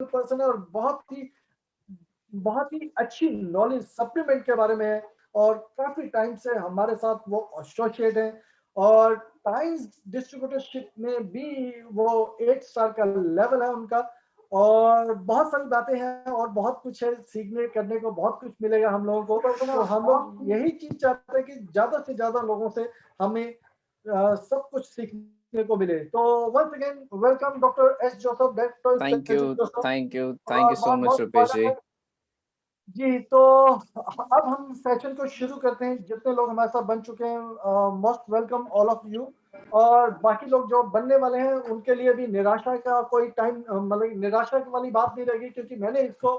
Person है और बहुत ही अच्छी नॉलेज सप्लीमेंट के बारे में है और काफ़ी टाइम से हमारे साथ वो एसोसिएट हैं और टाइम्स डिस्ट्रीब्यूटरशिप में भी वो 8 स्टार का लेवल है उनका और बहुत सारी बातें हैं और बहुत कुछ है सीखने करने को बहुत कुछ मिलेगा हम लोगों को। तो हम लोग यही चीज़ चाहते हैं कि ज़्यादा से ज़्यादा लोगों से हमें सब कुछ सीखने को मिले। तो once again welcome doctor S Joseph, doctor thank Sachin you, Joseph thank you, thank और यू सो मच बहुत-बहुत रुपेश स्वागत जी। है। जी, तो अब हम सेशन को शुरू करते हैं। जितने लोग हमारे साथ बन चुके हैं most welcome all of you और बाकी लोग जो बनने वाले हैं उनके लिए भी निराशा का कोई टाइम मतलब निराशा वाली बात नहीं रहेगी क्योंकि मैंने इसको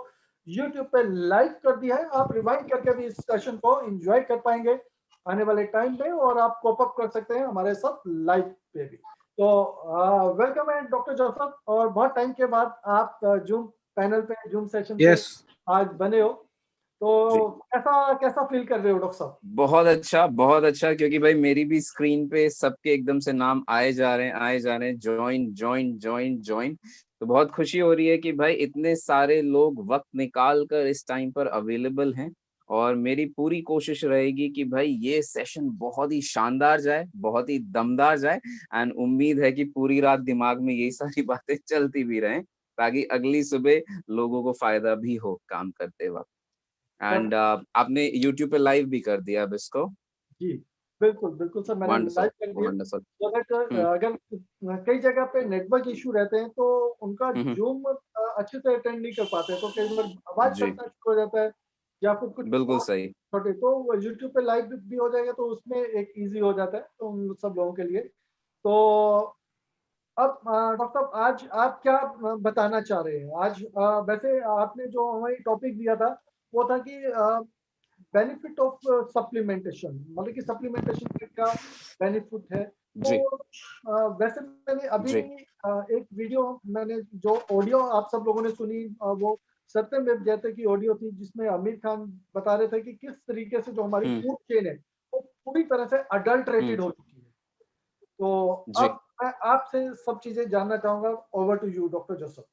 यूट्यूब पे लाइव कर दिया है। आप रिवाइंड करके भी इस सेशन को एंजॉय कर पाएंगे आने वाले टाइम पे और आप कोप अप कर सकते हैं हमारे साथ लाइव पे भी। तो वेलकम है डॉक्टर जोसेफ और बहुत टाइम के बाद आप जूम पैनल पे जूम सेशन पे यस आज बने हो। जी, तो कैसा कैसा फील कर रहे हो डॉक्टर साहब? बहुत अच्छा क्योंकि भाई मेरी भी स्क्रीन पे सबके एकदम से नाम आए जा रहे हैं, जॉइन जॉइन जॉइन जॉइन। तो बहुत खुशी हो रही है कि भाई इतने सारे लोग वक्त निकाल कर इस टाइम पर अवेलेबल हैं और मेरी पूरी कोशिश रहेगी कि भाई ये सेशन बहुत ही शानदार जाए, बहुत ही दमदार जाए एंड उम्मीद है कि पूरी रात दिमाग में यही सारी बातें चलती भी रहें ताकि अगली सुबह लोगों को फायदा भी हो काम करते वक्त। एंड आपने यूट्यूब पे लाइव भी कर दिया अब इसको। जी, बिल्कुल, बिल्कुल सर मैंने लाइव वंडरफुल, कर दिया। वंडरफुल। सो दैट हुँ, अगर कई जगह पे नेटवर्क इश्यू रहते हैं तो उनका हुँ, हुँ। ज़ूम अच्छे से अटेंड नहीं कर पाते, तो कई बार आवाज़ जी, कटना शुरू हो जाता है या फिर कुछ बिल्कुल और सही। छोटे तो वो यूट्यूब पे लाइव भी हो जाएगा तो उसमें एक ईज़ी हो जाता है, तो उन सब लोगों के लिए। तो अब डॉक्टर साहब आज आप क्या बताना चाह रहे हैं? आज वैसे आपने जो हमें टॉपिक दिया था, वो था कि बेनिफिट ऑफ सप्लीमेंटेशन मतलब कि सप्लीमेंटेशन का क्या बेनिफिट है। तो जी, वैसे मैंने अभी जी, एक वीडियो मैंने जो ऑडियो आप सब लोगों ने सुनी वो सत्यमेव जयते की ऑडियो थी जिसमें आमिर खान बता रहे थे कि किस तरीके से जो हमारी हुँ, फूड चेन है, वो पूरी तरह से हुँ, अडल्टरेटेड हो चुकी है। तो जी। अब मैं आपसे सब चीज़ें जानना चाहूँगा। Over to you doctor Joseph.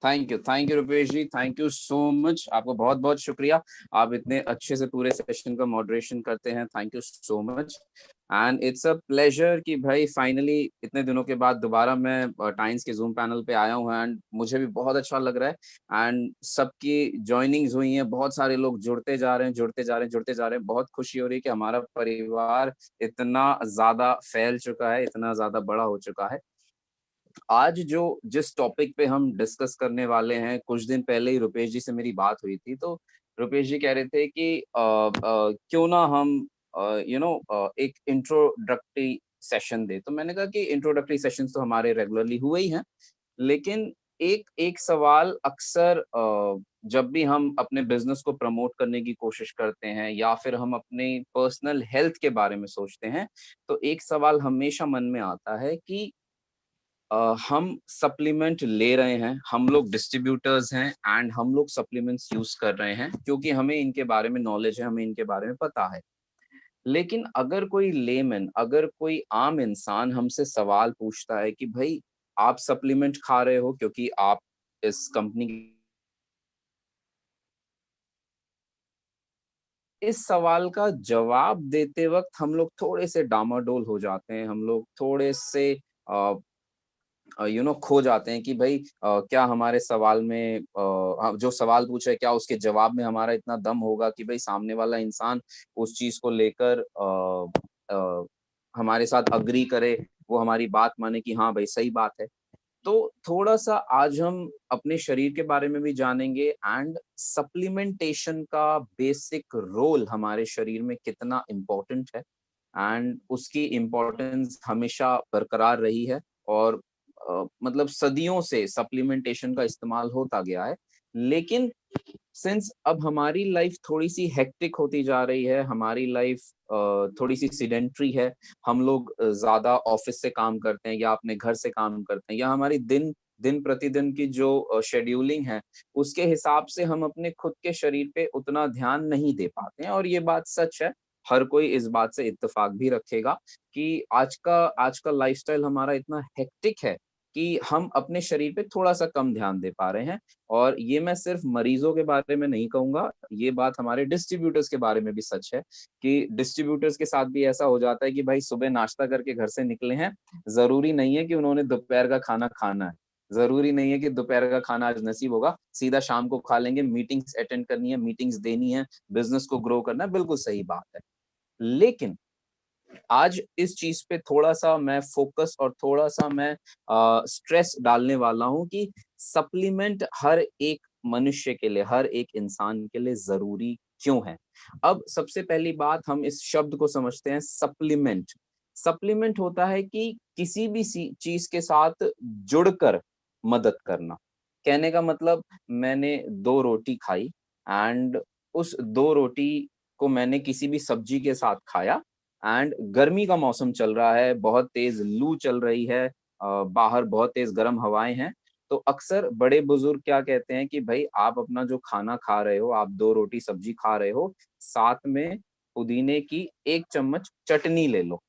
Thank you Rupesh ji, thank you so much. आपको बहुत-बहुत शुक्रिया। आप इतने अच्छे से पूरे सेशन का मॉडरेशन करते हैं, thank you so much. And it's a pleasure कि भाई फाइनली इतने दिनों के बाद दोबारा मैं टाइम्स के ज़ूम पैनल पे आया हूँ एंड मुझे भी बहुत अच्छा लग रहा है एंड सबकी जॉइनिंग्स हुई हैं, बहुत सारे लोग जुड़ते जा रहे हैं, जुड़ते जा रहे हैं, जुड़ते जा रहे हैं। बहुत खुशी हो रही है कि हमारा परिवार इतना ज़्यादा फैल चुका है, इतना ज़्यादा बड़ा हो चुका है। आज जो जिस टॉपिक पे हम डिस्कस करने वाले हैं, कुछ दिन पहले ही रुपेश जी से मेरी बात हुई थी, तो रुपेश जी कह रहे थे कि क्यों ना हम एक इंट्रोडक्टरी सेशन दें। तो मैंने कहा कि इंट्रोडक्टरी सेशंस तो हमारे रेगुलरली हुए ही हैं, लेकिन एक एक सवाल अक्सर जब भी हम अपने बिज़नेस को प्रमोट करने की कोशिश करते हैं या फिर हम अपने पर्सनल हेल्थ के बारे में सोचते हैं, तो एक सवाल हमेशा मन में आता है कि हम सप्लीमेंट ले रहे हैं, हम लोग डिस्ट्रीब्यूटर्स हैं एंड हम लोग सप्लीमेंट्स यूज़ कर रहे हैं क्योंकि हमें इनके बारे में नॉलेज है, हमें इनके बारे में पता है। लेकिन अगर कोई लेमैन, अगर कोई आम इंसान हमसे सवाल पूछता है कि भई आप सप्लीमेंट खा रहे हो क्योंकि आप इस कंपनी इस सवाल का जवाब देते वक़्त हम लोग थोड़े से डामाडोल हो जाते हैं, हम लोग थोड़े से अ खो जाते हैं कि भाई क्या हमारे सवाल में जो सवाल पूछा है क्या उसके जवाब में हमारा इतना दम होगा कि भाई सामने वाला इंसान उस चीज को लेकर हमारे साथ अग्री करे, वो हमारी बात माने कि हाँ भाई सही बात है। तो थोड़ा-सा आज हम अपने शरीर के बारे में भी जानेंगे एंड सप्लीमेंटेशन का बेसिक रोल हमारे शरीर में कितना इम्पोर्टेंट है एंड उसकी इम्पोर्टेंस हमेशा बरकरार रही है और मतलब सदियों से सप्लीमेंटेशन का इस्तेमाल होता गया है। लेकिन सिंस अब हमारी लाइफ थोड़ी-सी हेक्टिक होती जा रही है, हमारी लाइफ थोड़ी-सी सेडेंटरी है, हम लोग ज़्यादा ऑफ़िस से काम करते हैं या अपने घर से काम करते हैं या हमारी दिन दिन प्रतिदिन की जो शेड्यूलिंग है, उसके हिसाब से हम अपने खुद के शरीर पे उतना ध्यान नहीं दे पाते हैं और ये बात सच है। हर कोई इस बात से इत्तेफ़ाक भी रखेगा कि आज का लाइफ़स्टाइल हमारा इतना हेक्टिक है कि हम अपने शरीर पे थोड़ा-सा कम ध्यान दे पा रहे हैं। और ये मैं सिर्फ मरीजों के बारे में नहीं कहूँगा, ये बात हमारे डिस्ट्रीब्यूटर्स के बारे में भी सच है कि डिस्ट्रीब्यूटर्स के साथ भी ऐसा हो जाता है कि भाई सुबह नाश्ता करके घर से निकले हैं, ज़रूरी नहीं है कि उन्होंने दोपहर का खाना खाना है। ज़रूरी नहीं है कि दोपहर का खाना आज नसीब होगा, सीधा शाम को खा लेंगे, मीटिंग्स अटेंड करनी है, मीटिंग्स देनी है, बिज़नेस को ग्रो करना है, बिल्कुल सही बात है। लेकिन आज इस चीज़ पे थोड़ा-सा मैं फ़ोकस और थोड़ा-सा मैं स्ट्रेस डालने वाला हूँ कि सप्लीमेंट हर एक मनुष्य के लिए, हर एक इंसान के लिए ज़रूरी क्यों है? अब सबसे पहली बात हम इस शब्द को समझते हैं सप्लीमेंट। सप्लीमेंट होता है कि किसी भी सी चीज़ के साथ जुड़कर मदद करना। कहने का मतलब मैंने 2 रोटी खाई एंड उस 2 रोटी को मैंने किसी भी सब्ज़ी के साथ खाया एंड गर्मी का मौसम चल रहा है, बहुत तेज़ लू चल रही है, बाहर बहुत तेज़ गर्म हवाएँ हैं, तो अक्सर बड़े-बुज़ुर्ग क्या कहते हैं कि भई आप अपना जो खाना खा रहे हो, आप 2 रोटी सब्ज़ी खा रहे हो, साथ में पुदीने की 1 चम्मच चटनी ले लो।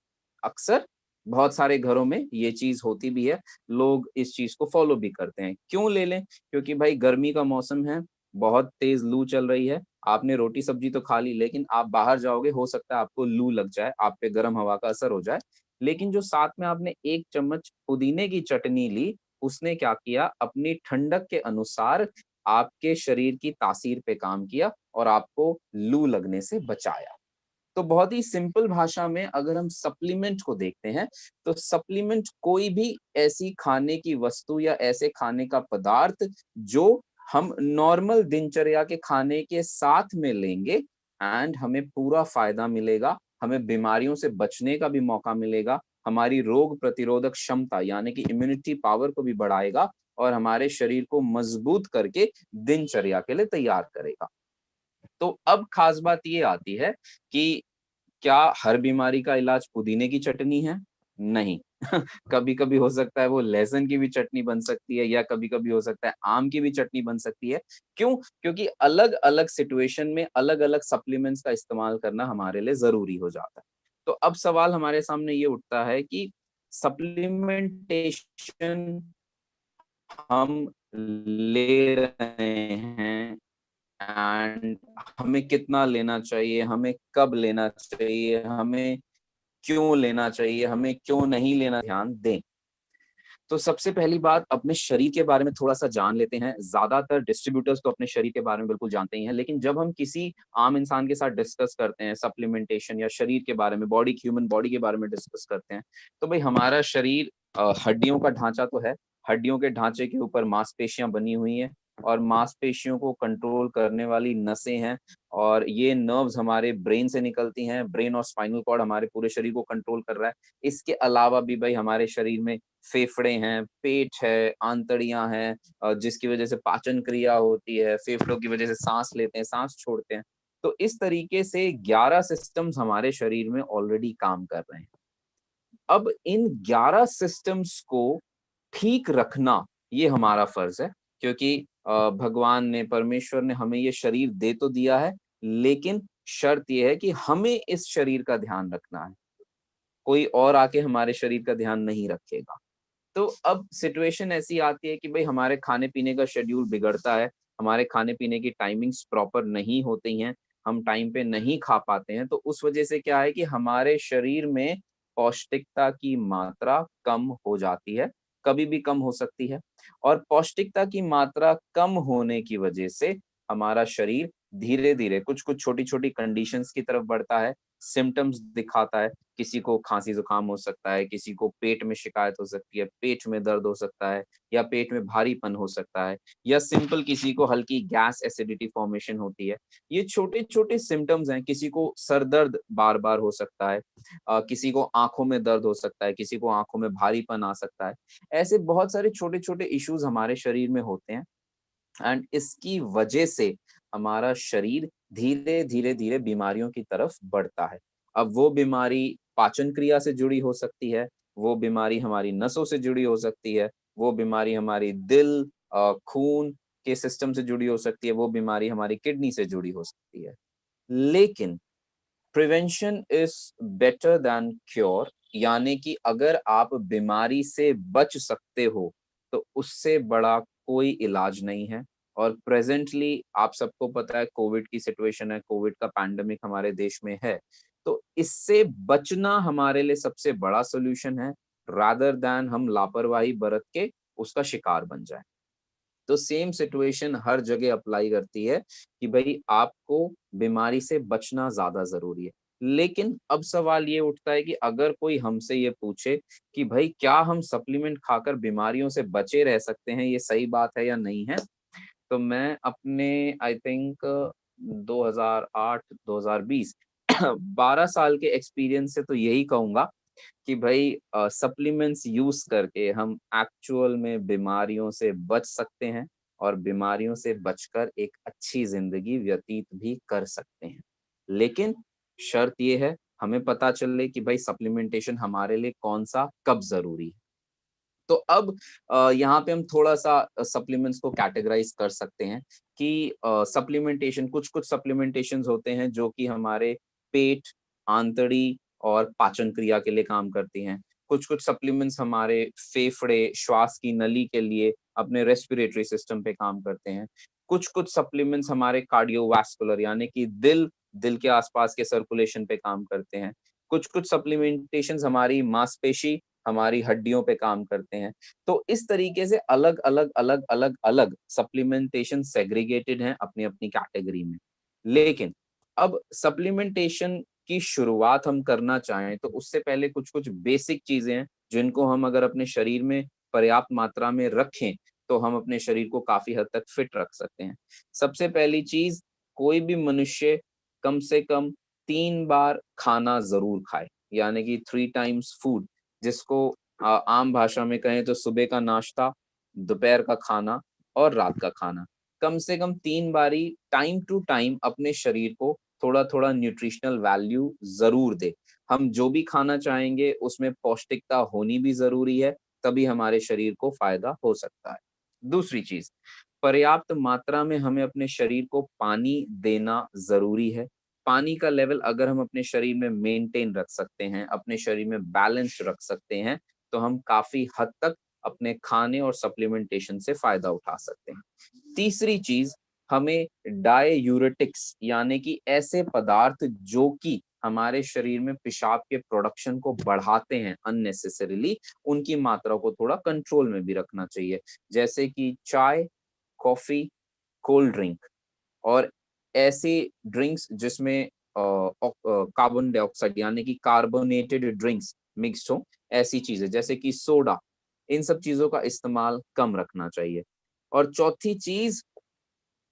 अक्सर बहुत सारे घरों में ये चीज़ होती भी है, लोग इस चीज़ को फ़ॉलो भी करते हैं। क्यों ले लें? क्योंकि भाई गर्मी का मौसम है, बहुत तेज़ लू चल रही है, आपने रोटी-सब्ज़ी तो खा ली, लेकिन आप बाहर जाओगे, हो सकता है आपको लू लग जाए, आप पे गर्म हवा का असर हो जाए। लेकिन जो साथ में आपने 1 चम्मच पुदीने की चटनी ली, उसने क्या किया, अपनी ठंडक के अनुसार आपके शरीर की तासीर पे काम किया और आपको लू लगने से बचाया। तो बहुत ही सिंपल भाषा में अगर हम सप्लीमेंट को देखते हैं, तो सप्लीमेंट कोई भी ऐसी खाने की वस्तु या ऐसे खाने का पदार्थ जो हम नॉर्मल दिनचर्या के खाने के साथ में लेंगे एंड हमें पूरा फ़ायदा मिलेगा, हमें बीमारियों से बचने का भी मौका मिलेगा, हमारी रोग प्रतिरोधक क्षमता यानी कि इम्यूनिटी पावर को भी बढ़ाएगा और हमारे शरीर को मजबूत करके दिनचर्या के लिए तैयार करेगा। तो अब खास बात ये आती है कि क्या हर बीमारी का इलाज पुदीने की चटनी है? नहीं। कभी-कभी हो सकता है वो लहसुन की भी चटनी बन सकती है या कभी-कभी हो सकता है आम की भी चटनी बन सकती है। क्यों? क्योंकि अलग-अलग सिचुएशन में अलग-अलग सप्लीमेंट्स का इस्तेमाल करना हमारे लिए ज़रूरी हो जाता है। तो अब सवाल हमारे सामने ये उठता है कि सप्लीमेंटेशन हम ले रहे हैं एंड हमें कितना लेना चाहिए, हमें कब लेना चाहिए, हमें क्यों लेना चाहिए, हमें क्यों नहीं लेना, ध्यान दें। तो सबसे पहली बात अपने शरीर के बारे में थोड़ा-सा जान लेते हैं। ज़्यादातर डिस्ट्रीब्यूटर्स तो अपने शरीर के बारे में बिल्कुल जानते ही हैं, लेकिन जब हम किसी आम इंसान के साथ डिस्कस करते हैं सप्लीमेंटेशन या शरीर के बारे में, ह्यूमन बॉडी के बारे में डिस्कस करते हैं, तो भई हमारा शरीर हड्डियों का ढाँचा तो है, हड्डियों के ढाँचे के ऊपर मांसपेशियाँ बनी हुई हैं और मांसपेशियों को कंट्रोल करने वाली नसें हैं और ये नर्व्स हमारे ब्रेन से निकलती हैं, ब्रेन और स्पाइनल कॉर्ड हमारे पूरे शरीर को कंट्रोल कर रहा है। इसके अलावा भी भई हमारे शरीर में फेफड़े हैं, पेट है, आंतड़ियाँ हैं जिसकी वजह से पाचन क्रिया होती है, फेफड़ों की वजह से साँस लेते हैं, साँस छोड़ते हैं। तो इस तरीके से 11 सिस्टम्स हमारे शरीर में ऑलरेडी काम कर रहे हैं। अब इन 11 सिस्टम्स को ठीक रखना, ये हमारा फ़र्ज़ है क्योंकि भगवान ने, परमेश्वर ने हमें ये शरीर दे तो दिया है, लेकिन शर्त ये है कि हमें इस शरीर का ध्यान रखना है। कोई और आके हमारे शरीर का ध्यान नहीं रखेगा। तो अब सिचुएशन ऐसी आती है कि भई हमारे खाने-पीने का शेड्यूल बिगड़ता है, हमारे खाने-पीने की टाइमिंग्स प्रॉपर नहीं होती हैं, हम टाइम पे नहीं खा पाते हैं, तो उस वजह से क्या है कि हमारे शरीर में पौष्टिकता की मात्रा कम हो जाती है, कभी भी कम हो सकती है और पौष्टिकता की मात्रा कम होने की वजह से हमारा शरीर धीरे-धीरे कुछ-कुछ छोटी-छोटी कंडीशंस की तरफ बढ़ता है, सिम्पटम्स दिखाता है। किसी को खाँसी-जुकाम हो सकता है, किसी को पेट में शिकायत हो सकती है, पेट में दर्द हो सकता है या पेट में भारीपन हो सकता है या सिंपल किसी को हल्की गैस एसिडिटी फॉर्मेशन होती है। ये छोटे-छोटे सिम्पटम्स हैं, किसी को सर दर्द बार-बार हो सकता है किसी को आँखों में दर्द हो सकता है, किसी को आँखों में भारीपन आ सकता है। ऐसे बहुत सारे छोटे-छोटे इश्यूज़ हमारे शरीर में होते हैं एंड इसकी वजह से हमारा शरीर धीरे-धीरे बीमारियों की तरफ बढ़ता है। अब वो बीमारी पाचन क्रिया से जुड़ी हो सकती है, वो बीमारी हमारी नसों से जुड़ी हो सकती है, वो बीमारी हमारी दिल खून के सिस्टम से जुड़ी हो सकती है, वो बीमारी हमारी किडनी से जुड़ी हो सकती है। लेकिन prevention is better than cure, यानी कि अगर आप बीमारी से बच सकते हो तो उससे बड़ा कोई इलाज नहीं है। और प्रेजेंटली आप सबको पता है कोविड की सिचुएशन है, कोविड का पैंडेमिक हमारे देश में है, तो इससे बचना हमारे लिए सबसे बड़ा सोल्यूशन है, रादर देन हम लापरवाही बरत के उसका शिकार बन जाए। तो सेम सिचुएशन हर जगह अप्लाई करती है कि भाई आपको बीमारी से बचना ज्यादा जरूरी है। लेकिन अब सवाल ये उठता है कि अगर कोई हमसे ये पूछे कि भाई क्या हम सप्लीमेंट खाकर बीमारियों से बचे रह सकते हैं, ये सही बात है या नहीं है, तो मैं अपने आई थिंक 2008 2020 12 साल के एक्सपीरियंस से तो यही कहूंगा कि भाई सप्लीमेंट्स यूज करके हम एक्चुअल में बीमारियों से बच सकते हैं और बीमारियों से बचकर एक अच्छी जिंदगी व्यतीत भी कर सकते हैं। लेकिन शर्त ये है, हमें पता चले कि भाई सप्लीमेंटेशन हमारे लिए कौन सा कब जरूरी है। तो अब यहाँ पे हम थोड़ा सा सप्लीमेंट्स को कैटेगराइज कर सकते हैं कि सप्लीमेंटेशन, कुछ कुछ सप्लीमेंटेशंस होते हैं जो कि हमारे पेट, आंतड़ी और पाचन क्रिया के लिए काम करती हैं। कुछ कुछ सप्लीमेंट्स हमारे फेफड़े, श्वास की नली के लिए, अपने रेस्पिरेटरी सिस्टम पे काम करते हैं। कुछ कुछ सप्लीमेंट्स हमारे कार्डियोवास्कुलर यानी कि दिल के आसपास के सर्कुलेशन पे काम करते हैं। कुछ कुछ सप्लीमेंटेशंस हमारी मांसपेशी, हमारी हड्डियों पे काम करते हैं। तो इस तरीके से अलग अलग अलग अलग अलग सप्लीमेंटेशन सेग्रीगेटेड हैं अपनी अपनी कैटेगरी में। लेकिन अब सप्लीमेंटेशन की शुरुआत हम करना चाहें तो उससे पहले कुछ कुछ बेसिक चीजें हैं जिनको हम अगर अपने शरीर में पर्याप्त मात्रा में रखें तो हम अपने शरीर को काफी हद तक फिट रख सकते हैं। सबसे पहली चीज, कोई भी मनुष्य कम से कम 3 बार खाना जरूर खाए, यानी कि 3 टाइम्स फूड, जिसको आम भाषा में कहें तो सुबह का नाश्ता, दोपहर का खाना और रात का खाना। कम से कम 3 बारी टाइम टू टाइम अपने शरीर को थोड़ा थोड़ा न्यूट्रिशनल वैल्यू जरूर दे। हम जो भी खाना चाहेंगे उसमें पौष्टिकता होनी भी जरूरी है, तभी हमारे शरीर को फायदा हो सकता है। दूसरी चीज, पर्याप्त मात्रा में हमें अपने शरीर को पानी देना जरूरी है। पानी का लेवल अगर हम अपने शरीर में मेंटेन रख सकते हैं, अपने शरीर में बैलेंस रख सकते हैं, तो हम काफी हद तक अपने खाने और सप्लीमेंटेशन से फायदा उठा सकते हैं। तीसरी चीज, हमें डाययूरेटिक्स यानी कि ऐसे पदार्थ जो कि हमारे शरीर में पेशाब के प्रोडक्शन को बढ़ाते हैं अननेसेसरीली, उनकी मात्रा को थोड़ा कंट्रोल में भी रखना चाहिए। जैसे कि चाय, कॉफी, कोल्ड ड्रिंक और ऐसी ड्रिंक्स जिसमें कार्बन डाइऑक्साइड यानी कि कार्बोनेटेड ड्रिंक्स मिक्स्ड हो, ऐसी चीजें जैसे कि सोडा, इन सब चीजों का इस्तेमाल कम रखना चाहिए। और चौथी चीज,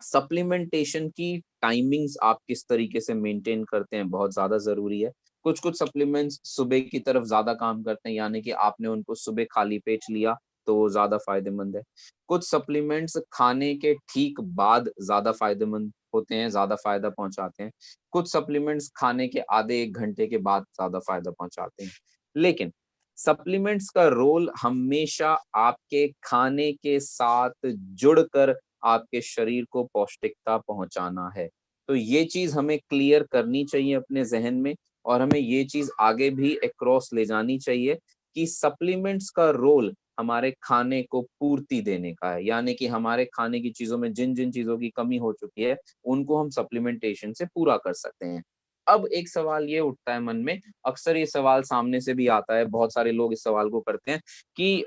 सप्लीमेंटेशन की टाइमिंग्स आप किस तरीके से मेंटेन करते हैं बहुत ज्यादा जरूरी है। कुछ कुछ सप्लीमेंट्स सुबह की तरफ ज्यादा काम करते हैं, यानी कि आपने उनको सुबह खाली पेट लिया तो वो ज्यादा फायदेमंद है। कुछ सप्लीमेंट्स खाने के ठीक बाद ज्यादा फायदेमंद होते हैं, ज्यादा फायदा पहुंचाते हैं। कुछ सप्लीमेंट्स खाने के आधे 1 घंटे के बाद ज्यादा फायदा पहुंचाते हैं। लेकिन सप्लीमेंट्स का रोल हमेशा आपके खाने के साथ जुड़कर आपके शरीर को पौष्टिकता पहुंचाना है। तो ये चीज हमें क्लियर करनी चाहिए अपने जहन में, और हमें ये चीज आगे भी अक्रॉस ले जानी चाहिए कि सप्लीमेंट्स का रोल हमारे खाने को पूर्ति देने का है, यानी कि हमारे खाने की चीजों में जिन जिन चीजों की कमी हो चुकी है उनको हम सप्लीमेंटेशन से पूरा कर सकते हैं। अब एक सवाल ये उठता है मन में, अक्सर ये सवाल सामने से भी आता है, बहुत सारे लोग इस सवाल को करते हैं कि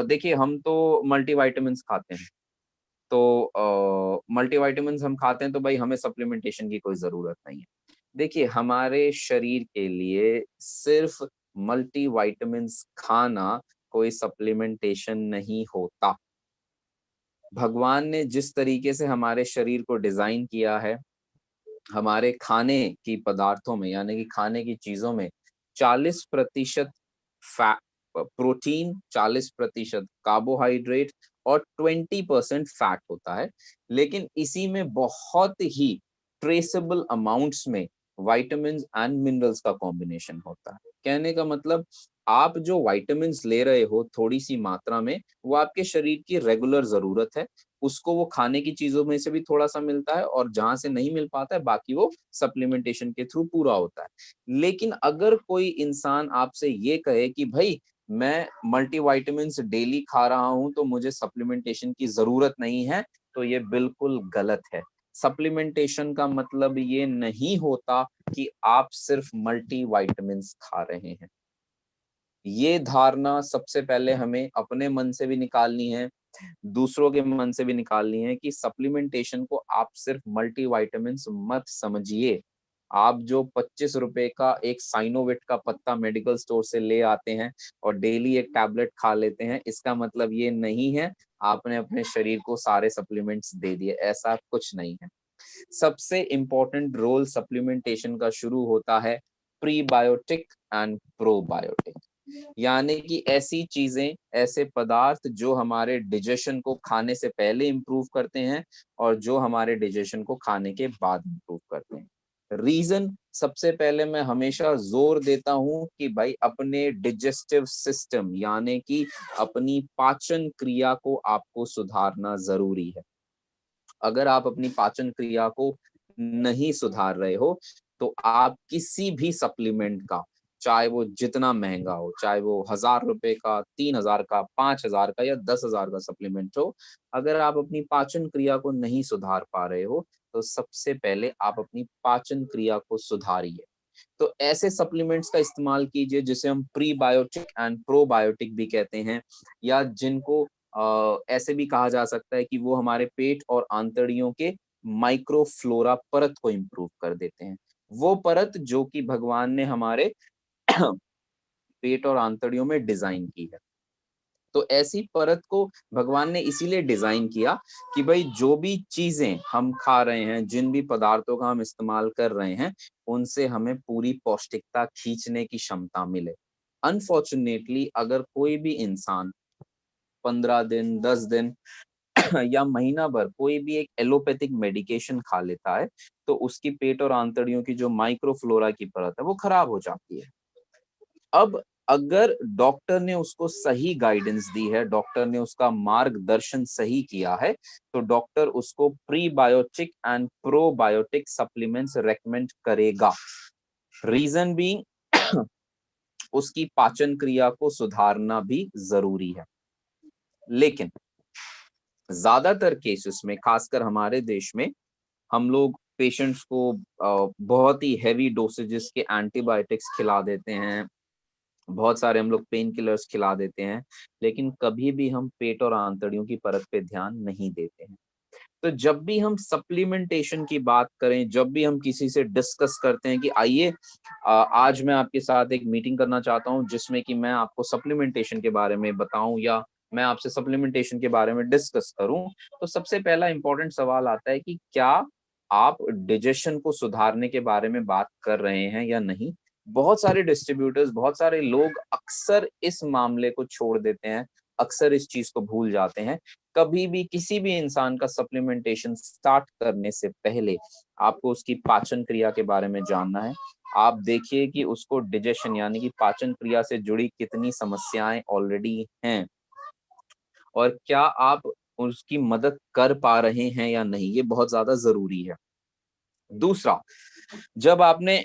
देखिए हम तो मल्टीविटामिन्स खाते हैं, तो मल्टीविटामिन्स हम खाते हैं तो भाई हमें सप्लीमेंटेशन की कोई जरूरत नहीं है। देखिए हमारे शरीर के लिए सिर्फ मल्टीविटामिन्स खाना कोई सप्लीमेंटेशन नहीं होता। भगवान ने जिस तरीके से हमारे शरीर को डिजाइन किया है, हमारे खाने की पदार्थों में यानी कि खाने की चीजों में 40% प्रोटीन, 40% कार्बोहाइड्रेट और 20% फैट होता है। लेकिन इसी में बहुत ही ट्रेसेबल अमाउंट्स में विटामिन्स एंड मिनरल्स का कॉम्बिनेशन होता है। कहने का मतलब, आप जो विटामिन्स ले रहे हो थोड़ी सी मात्रा में, वो आपके शरीर की रेगुलर जरूरत है, उसको वो खाने की चीजों में से भी थोड़ा सा मिलता है, और जहां से नहीं मिल पाता है बाकी वो सप्लीमेंटेशन के थ्रू पूरा होता है। लेकिन अगर कोई इंसान आपसे ये कहे कि भाई मैं मल्टीविटामिन्स डेली खा रहा हूं तो मुझे सप्लीमेंटेशन की जरूरत नहीं है, तो ये बिल्कुल गलत है। सप्लीमेंटेशन का मतलब ये नहीं होता कि आप सिर्फ मल्टीविटामिन्स खा रहे हैं। ये धारणा सबसे पहले हमें अपने मन से भी निकालनी है, दूसरों के मन से भी निकालनी है कि सप्लीमेंटेशन को आप सिर्फ मल्टीविटामिन्स मत समझिए। आप जो 25 रुपए का एक साइनोविट का पत्ता मेडिकल स्टोर से ले आते हैं और डेली एक टैबलेट खा लेते हैं, इसका मतलब ये नहीं है आपने अपने शरीर को सारे सप्लीमेंट्स दे दिए, ऐसा कुछ नहीं है। सबसे इम्पोर्टेंट रोल सप्लीमेंटेशन का शुरू होता है प्रीबायोटिक एंड प्रोबायोटिक, यानी कि ऐसी चीजें, ऐसे पदार्थ जो हमारे डिजेशन को खाने से पहले इम्प्रूव करते हैं और जो हमारे डिजेशन को खाने के बाद इम्प्रूव करते हैं। रीजन सबसे पहले मैं हमेशा जोर देता हूं कि भाई अपने डिजेस्टिव सिस्टम यानी कि अपनी पाचन क्रिया को आपको सुधारना जरूरी है। अगर आप अपनी पाचन क्रिया को नहीं सुधार रहे हो तो आप किसी भी सप्लीमेंट का, चाहे वो जितना महंगा हो, चाहे वो 1,000 रुपए का, 3,000 का, 5,000 का या 10,000 का सप्लीमेंट हो, अगर आप अपनी पाचन क्रिया को नहीं सुधार पा रहे हो तो सबसे पहले आप अपनी पाचन क्रिया को सुधारिए। तो ऐसे सप्लीमेंट्स का इस्तेमाल कीजिए जिसे हम प्रीबायोटिक एंड प्रोबायोटिक भी कहते हैं, या जिनको ऐसे भी कहा जा सकता है कि वो हमारे पेट और आंतड़ियों के माइक्रोफ्लोरा परत को इम्प्रूव कर देते हैं। वो परत जो कि भगवान ने हमारे पेट और आंतड़ियों में डिजाइन की है। तो ऐसी परत को भगवान ने इसीलिए डिजाइन किया कि भाई जो भी चीजें हम खा रहे हैं, जिन भी पदार्थों का हम इस्तेमाल कर रहे हैं, उनसे हमें पूरी पौष्टिकता खींचने की क्षमता मिले। अनफॉर्चुनेटली अगर कोई भी इंसान 15 दिन, 10 दिन या महीना भर कोई भी एक एलोपैथिक मेडिकेशन खा लेता है, तो उसकी पेट और आंतड़ियों की जो माइक्रोफ्लोरा की परत है वो खराब हो जाती है। अब अगर डॉक्टर ने उसको सही गाइडेंस दी है, डॉक्टर ने उसका मार्गदर्शन सही किया है, तो डॉक्टर उसको prebiotic and probiotic supplements recommend करेगा। रीजन बीइंग उसकी पाचन क्रिया को सुधारना भी जरूरी है। लेकिन ज्यादातर केसेस में, खासकर हमारे देश में, हम लोग पेशेंट्स को बहुत ही हैवी डोसेजेस के एंटीबायोटिक्स खिला देते हैं, बहुत सारे हम लोग पेन किलर्स खिला देते हैं, लेकिन कभी भी हम पेट और आंतड़ियों की परत पे ध्यान नहीं देते हैं। तो जब भी हम सप्लीमेंटेशन की बात करें, जब भी हम किसी से डिस्कस करते हैं कि आइए आज मैं आपके साथ एक मीटिंग करना चाहता हूं जिसमें कि मैं आपको सप्लीमेंटेशन के बारे में बताऊं या मैं आपसे सप्लीमेंटेशन के बारे में डिस्कस करूं, तो सबसे पहला इंपॉर्टेंट सवाल आता है कि क्या आप डिजेशन को सुधारने के बारे में बात कर रहे हैं या नहीं। बहुत सारे डिस्ट्रीब्यूटर्स, बहुत सारे लोग अक्सर इस मामले को छोड़ देते हैं, अक्सर इस चीज को भूल जाते हैं। कभी भी किसी भी इंसान का सप्लीमेंटेशन स्टार्ट करने से पहले आपको उसकी पाचन क्रिया के बारे में जानना है। आप देखिए कि उसको डिजेशन यानी कि पाचन क्रिया से जुड़ी कितनी समस्याएं ऑलरेडी हैं, और क्या आप उसकी मदद कर पा रहे हैं या नहीं, ये बहुत ज्यादा जरूरी है। दूसरा, जब आपने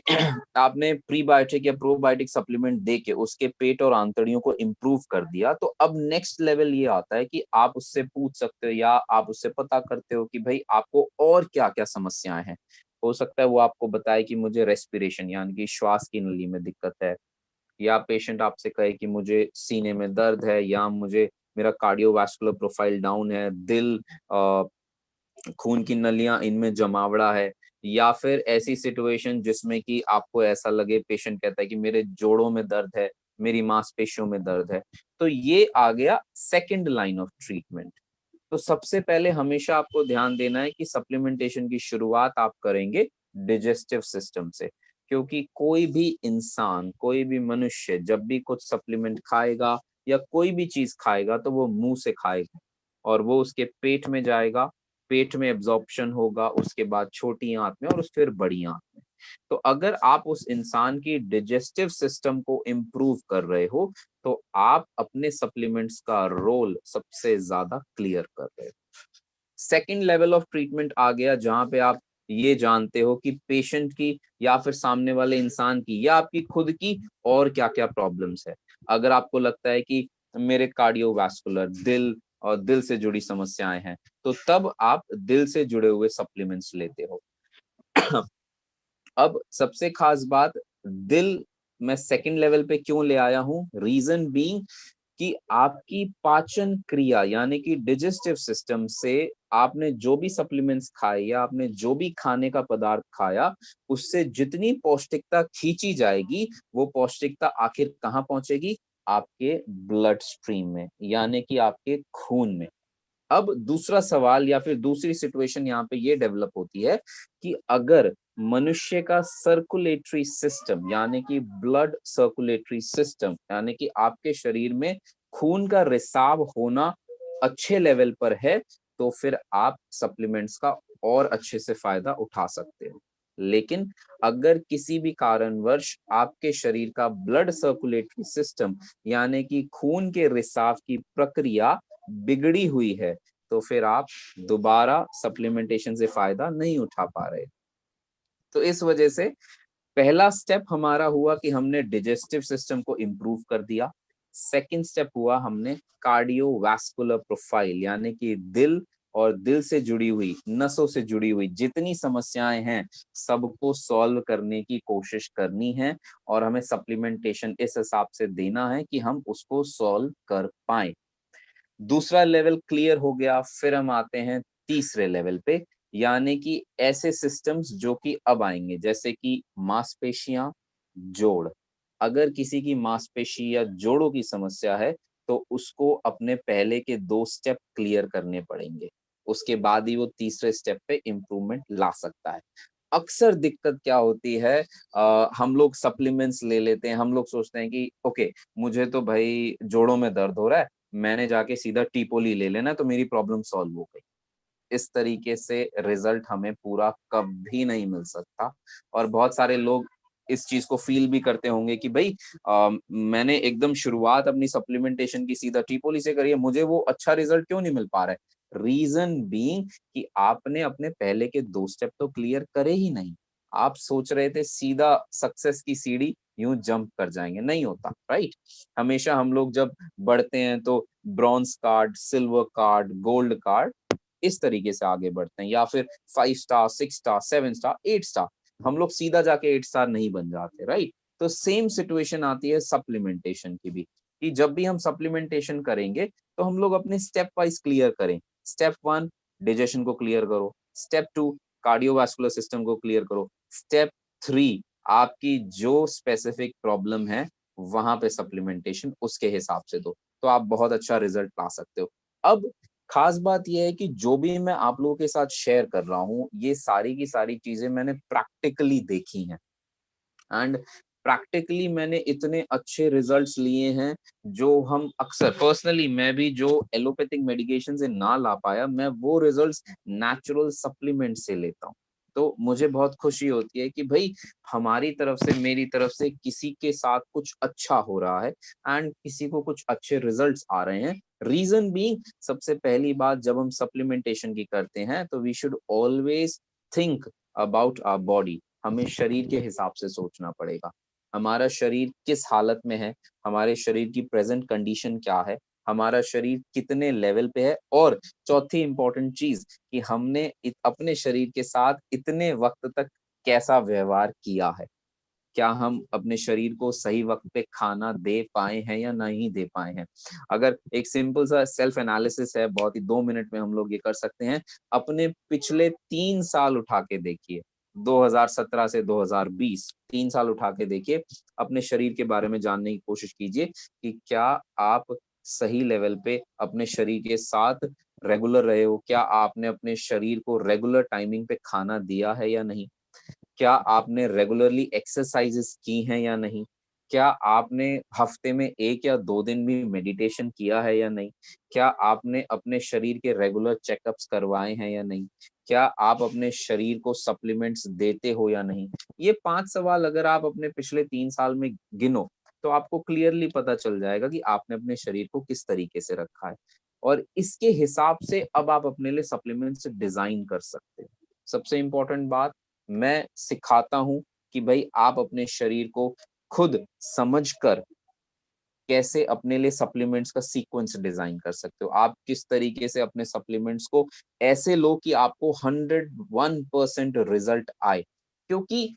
आपने प्रीबायोटिक या प्रोबायोटिक सप्लीमेंट दे के उसके पेट और आंतड़ियों को इम्प्रूव कर दिया, तो अब नेक्स्ट लेवल ये आता है कि आप उससे पूछ सकते हो या आप उससे पता करते हो कि भाई आपको और क्या क्या समस्याएं हैं। हो सकता है वो आपको बताए कि मुझे रेस्पिरेशन यानी कि श्वास की नली में दिक्कत है, या पेशेंट आपसे कहे कि मुझे सीने में दर्द है, या मुझे मेरा कार्डियोवास्कुलर प्रोफाइल डाउन है, दिल खून की नलियां इनमें जमावड़ा है, या फिर ऐसी सिचुएशन जिसमें कि आपको ऐसा लगे, पेशेंट कहता है कि मेरे जोड़ों में दर्द है, मेरी मांसपेशियों में दर्द है, तो ये आ गया सेकंड लाइन ऑफ ट्रीटमेंट। तो सबसे पहले हमेशा आपको ध्यान देना है कि सप्लीमेंटेशन की शुरुआत आप करेंगे डिजेस्टिव सिस्टम से, क्योंकि कोई भी इंसान, कोई भी मनुष्य जब भी कुछ सप्लीमेंट खाएगा या कोई भी चीज खाएगा तो वो मुंह से खाएगा और वो उसके पेट में जाएगा, पेट में एब्जॉर्प्शन होगा, उसके बाद छोटी आंत में और फिर बड़ी आंत में। तो अगर आप उस इंसान की डिजेस्टिव सिस्टम को इम्प्रूव कर रहे हो तो आप अपने सप्लीमेंट्स का रोल सबसे ज्यादा क्लियर कर रहे हो। सेकेंड लेवल ऑफ ट्रीटमेंट आ गया जहां पे आप ये जानते हो कि पेशेंट की या फिर सामने वाले इंसान की या आपकी खुद की और क्या क्या प्रॉब्लम्स है। अगर आपको लगता है कि मेरे कार्डियोवास्कुलर दिल और दिल से जुड़ी समस्याएं हैं तो तब आप दिल से जुड़े हुए सप्लीमेंट्स लेते हो। अब सबसे खास बात, दिल मैं सेकंड लेवल पे क्यों ले आया हूं, रीजन बीइंग कि आपकी पाचन क्रिया यानी कि डिजेस्टिव सिस्टम से आपने जो भी सप्लीमेंट्स खाए या आपने जो भी खाने का पदार्थ खाया उससे जितनी पौष्टिकता खींची जाएगी वो पौष्टिकता आखिर कहाँ पहुंचेगी, आपके ब्लड स्ट्रीम में यानी कि आपके खून में। अब दूसरा सवाल या फिर दूसरी सिचुएशन यहाँ पे ये डेवलप होती है कि अगर मनुष्य का सर्कुलेटरी सिस्टम यानी कि ब्लड सर्कुलेटरी सिस्टम यानी कि आपके शरीर में खून का रिसाव होना अच्छे लेवल पर है तो फिर आप सप्लीमेंट्स का और अच्छे से फायदा उठा सकते हो। लेकिन अगर किसी भी कारणवश आपके शरीर का ब्लड सर्कुलेटरी सिस्टम यानी कि खून के रिसाव की प्रक्रिया बिगड़ी हुई है तो फिर आप दोबारा सप्लीमेंटेशन से फायदा नहीं उठा पा रहे। तो इस वजह से पहला स्टेप हमारा हुआ कि हमने डिजेस्टिव सिस्टम को इम्प्रूव कर दिया। सेकंड स्टेप हुआ हमने कार्डियोवास्कुलर प्रोफाइल यानी कि दिल और दिल से जुड़ी हुई नसों से जुड़ी हुई जितनी समस्याएं हैं सबको सॉल्व करने की कोशिश करनी है और हमें सप्लीमेंटेशन इस हिसाब से देना है कि हम उसको सॉल्व कर पाए। दूसरा लेवल क्लियर हो गया, फिर हम आते हैं तीसरे लेवल पे यानी कि ऐसे सिस्टम्स जो कि अब आएंगे जैसे कि मांसपेशियां, जोड़। अगर किसी की मांसपेशी या जोड़ों की समस्या है तो उसको अपने पहले के 2 स्टेप क्लियर करने पड़ेंगे, उसके बाद ही वो तीसरे स्टेप पे इम्प्रूवमेंट ला सकता है। अक्सर दिक्कत क्या होती है, हम लोग सप्लीमेंट्स ले लेते हैं, हम लोग सोचते हैं कि ओके मुझे तो भाई जोड़ों में दर्द हो रहा है, मैंने जाके सीधा टीपोली ले लेना तो मेरी प्रॉब्लम सॉल्व हो गई। इस तरीके से रिजल्ट हमें पूरा कभी नहीं मिल सकता और बहुत सारे लोग इस चीज को फील भी करते होंगे कि भाई मैंने एकदम शुरुआत अपनी सप्लीमेंटेशन की सीधा टीपोली से करी है, मुझे वो अच्छा रिजल्ट क्यों नहीं मिल पा रहा है। रीजन बीइंग कि आपने अपने पहले के 2 स्टेप तो क्लियर करे ही नहीं। आप सोच रहे थे सीधा सक्सेस की सीढ़ी यूं जंप कर जाएंगे, नहीं होता, राइट। हमेशा हम लोग जब बढ़ते हैं तो bronze card, silver card, gold card इस तरीके से आगे बढ़ते हैं या फिर 5 स्टार, 6 स्टार, 7 स्टार, 8 स्टार। हम लोग सीधा जाके 8 स्टार नहीं बन जाते, राइट। तो सेम सिचुएशन आती है सप्लीमेंटेशन की भी कि जब भी हम सप्लीमेंटेशन करेंगे तो हम लोग अपने स्टेप वाइज क्लियर करें। स्टेप 1 डाइजेशन को क्लियर करो, स्टेप 2 कार्डियोवास्कुलर सिस्टम को क्लियर करो, स्टेप 3 आपकी जो स्पेसिफिक प्रॉब्लम है वहां पे सप्लीमेंटेशन उसके हिसाब से दो तो आप बहुत अच्छा रिजल्ट पा सकते हो। अब खास बात यह है कि जो भी मैं आप लोगों के साथ शेयर कर रहा हूँ ये सारी की सारी चीजें मैंने प्रैक्टिकली देखी हैं एंड प्रैक्टिकली मैंने इतने अच्छे रिजल्ट्स लिए हैं जो हम अक्सर पर्सनली मैं भी जो एलोपैथिक मेडिकेशन से ना ला पाया मैं वो रिजल्ट्स नेचुरल सप्लीमेंट से लेता हूँ। तो मुझे बहुत खुशी होती है कि भाई हमारी तरफ से मेरी तरफ से किसी के साथ कुछ अच्छा हो रहा है एंड किसी को कुछ अच्छे रिजल्ट्स आ रहे हैं। रीजन बीइंग सबसे पहली बात जब हम सप्लीमेंटेशन की करते हैं तो we should always think about our body. हमें शरीर के हिसाब से सोचना पड़ेगा, हमारा शरीर किस हालत में है, हमारे शरीर की प्रेजेंट कंडीशन क्या है, हमारा शरीर कितने लेवल पे है और चौथी इंपॉर्टेंट चीज कि हमने अपने शरीर के साथ इतने वक्त तक कैसा व्यवहार किया है। क्या हम अपने शरीर को सही वक्त पे खाना दे पाए हैं या नहीं दे पाए हैं। अगर एक सिंपल सा सेल्फ एनालिसिस है, बहुत ही 2 मिनट में हम लोग ये कर सकते हैं। अपने पिछले 3 साल उठा के देखिए, 2017 से 2020 3 साल उठा के देखिए, अपने शरीर के बारे में जानने की कोशिश कीजिए कि क्या आप सही लेवल पे अपने शरीर के साथ रेगुलर रहे हो, क्या आपने अपने शरीर को रेगुलर टाइमिंग पे खाना दिया है या नहीं, क्या आपने रेगुलरली एक्सरसाइजेस की हैं या नहीं, क्या आपने हफ्ते में 1 या 2 दिन भी मेडिटेशन किया है या नहीं? क्या आपने अपने शरीर के रेगुलर चेकअप्स करवाए हैं या नहीं? क्या आप अपने शरीर को सप्लीमेंट्स देते हो या नहीं? ये 5 सवाल अगर आप अपने पिछले 3 साल में गिनो, तो आपको क्लियरली पता चल जाएगा कि आपने अपने शरीर को किस तरीके से रखा है। और इसके हिसाब से अब आप अपने लिए सप्लीमेंट्स डिज़ाइन कर सकते हो। सबसे इम्पोर्टेंट बात, मैं सिखाता हूँ कि भई आप अपने शरीर को खुद समझकर कैसे अपने लिए सप्लीमेंट्स का सीक्वेंस डिजाइन कर सकते हो। आप किस तरीके से अपने सप्लीमेंट्स को ऐसे लो कि आपको 101% रिजल्ट आए। क्योंकि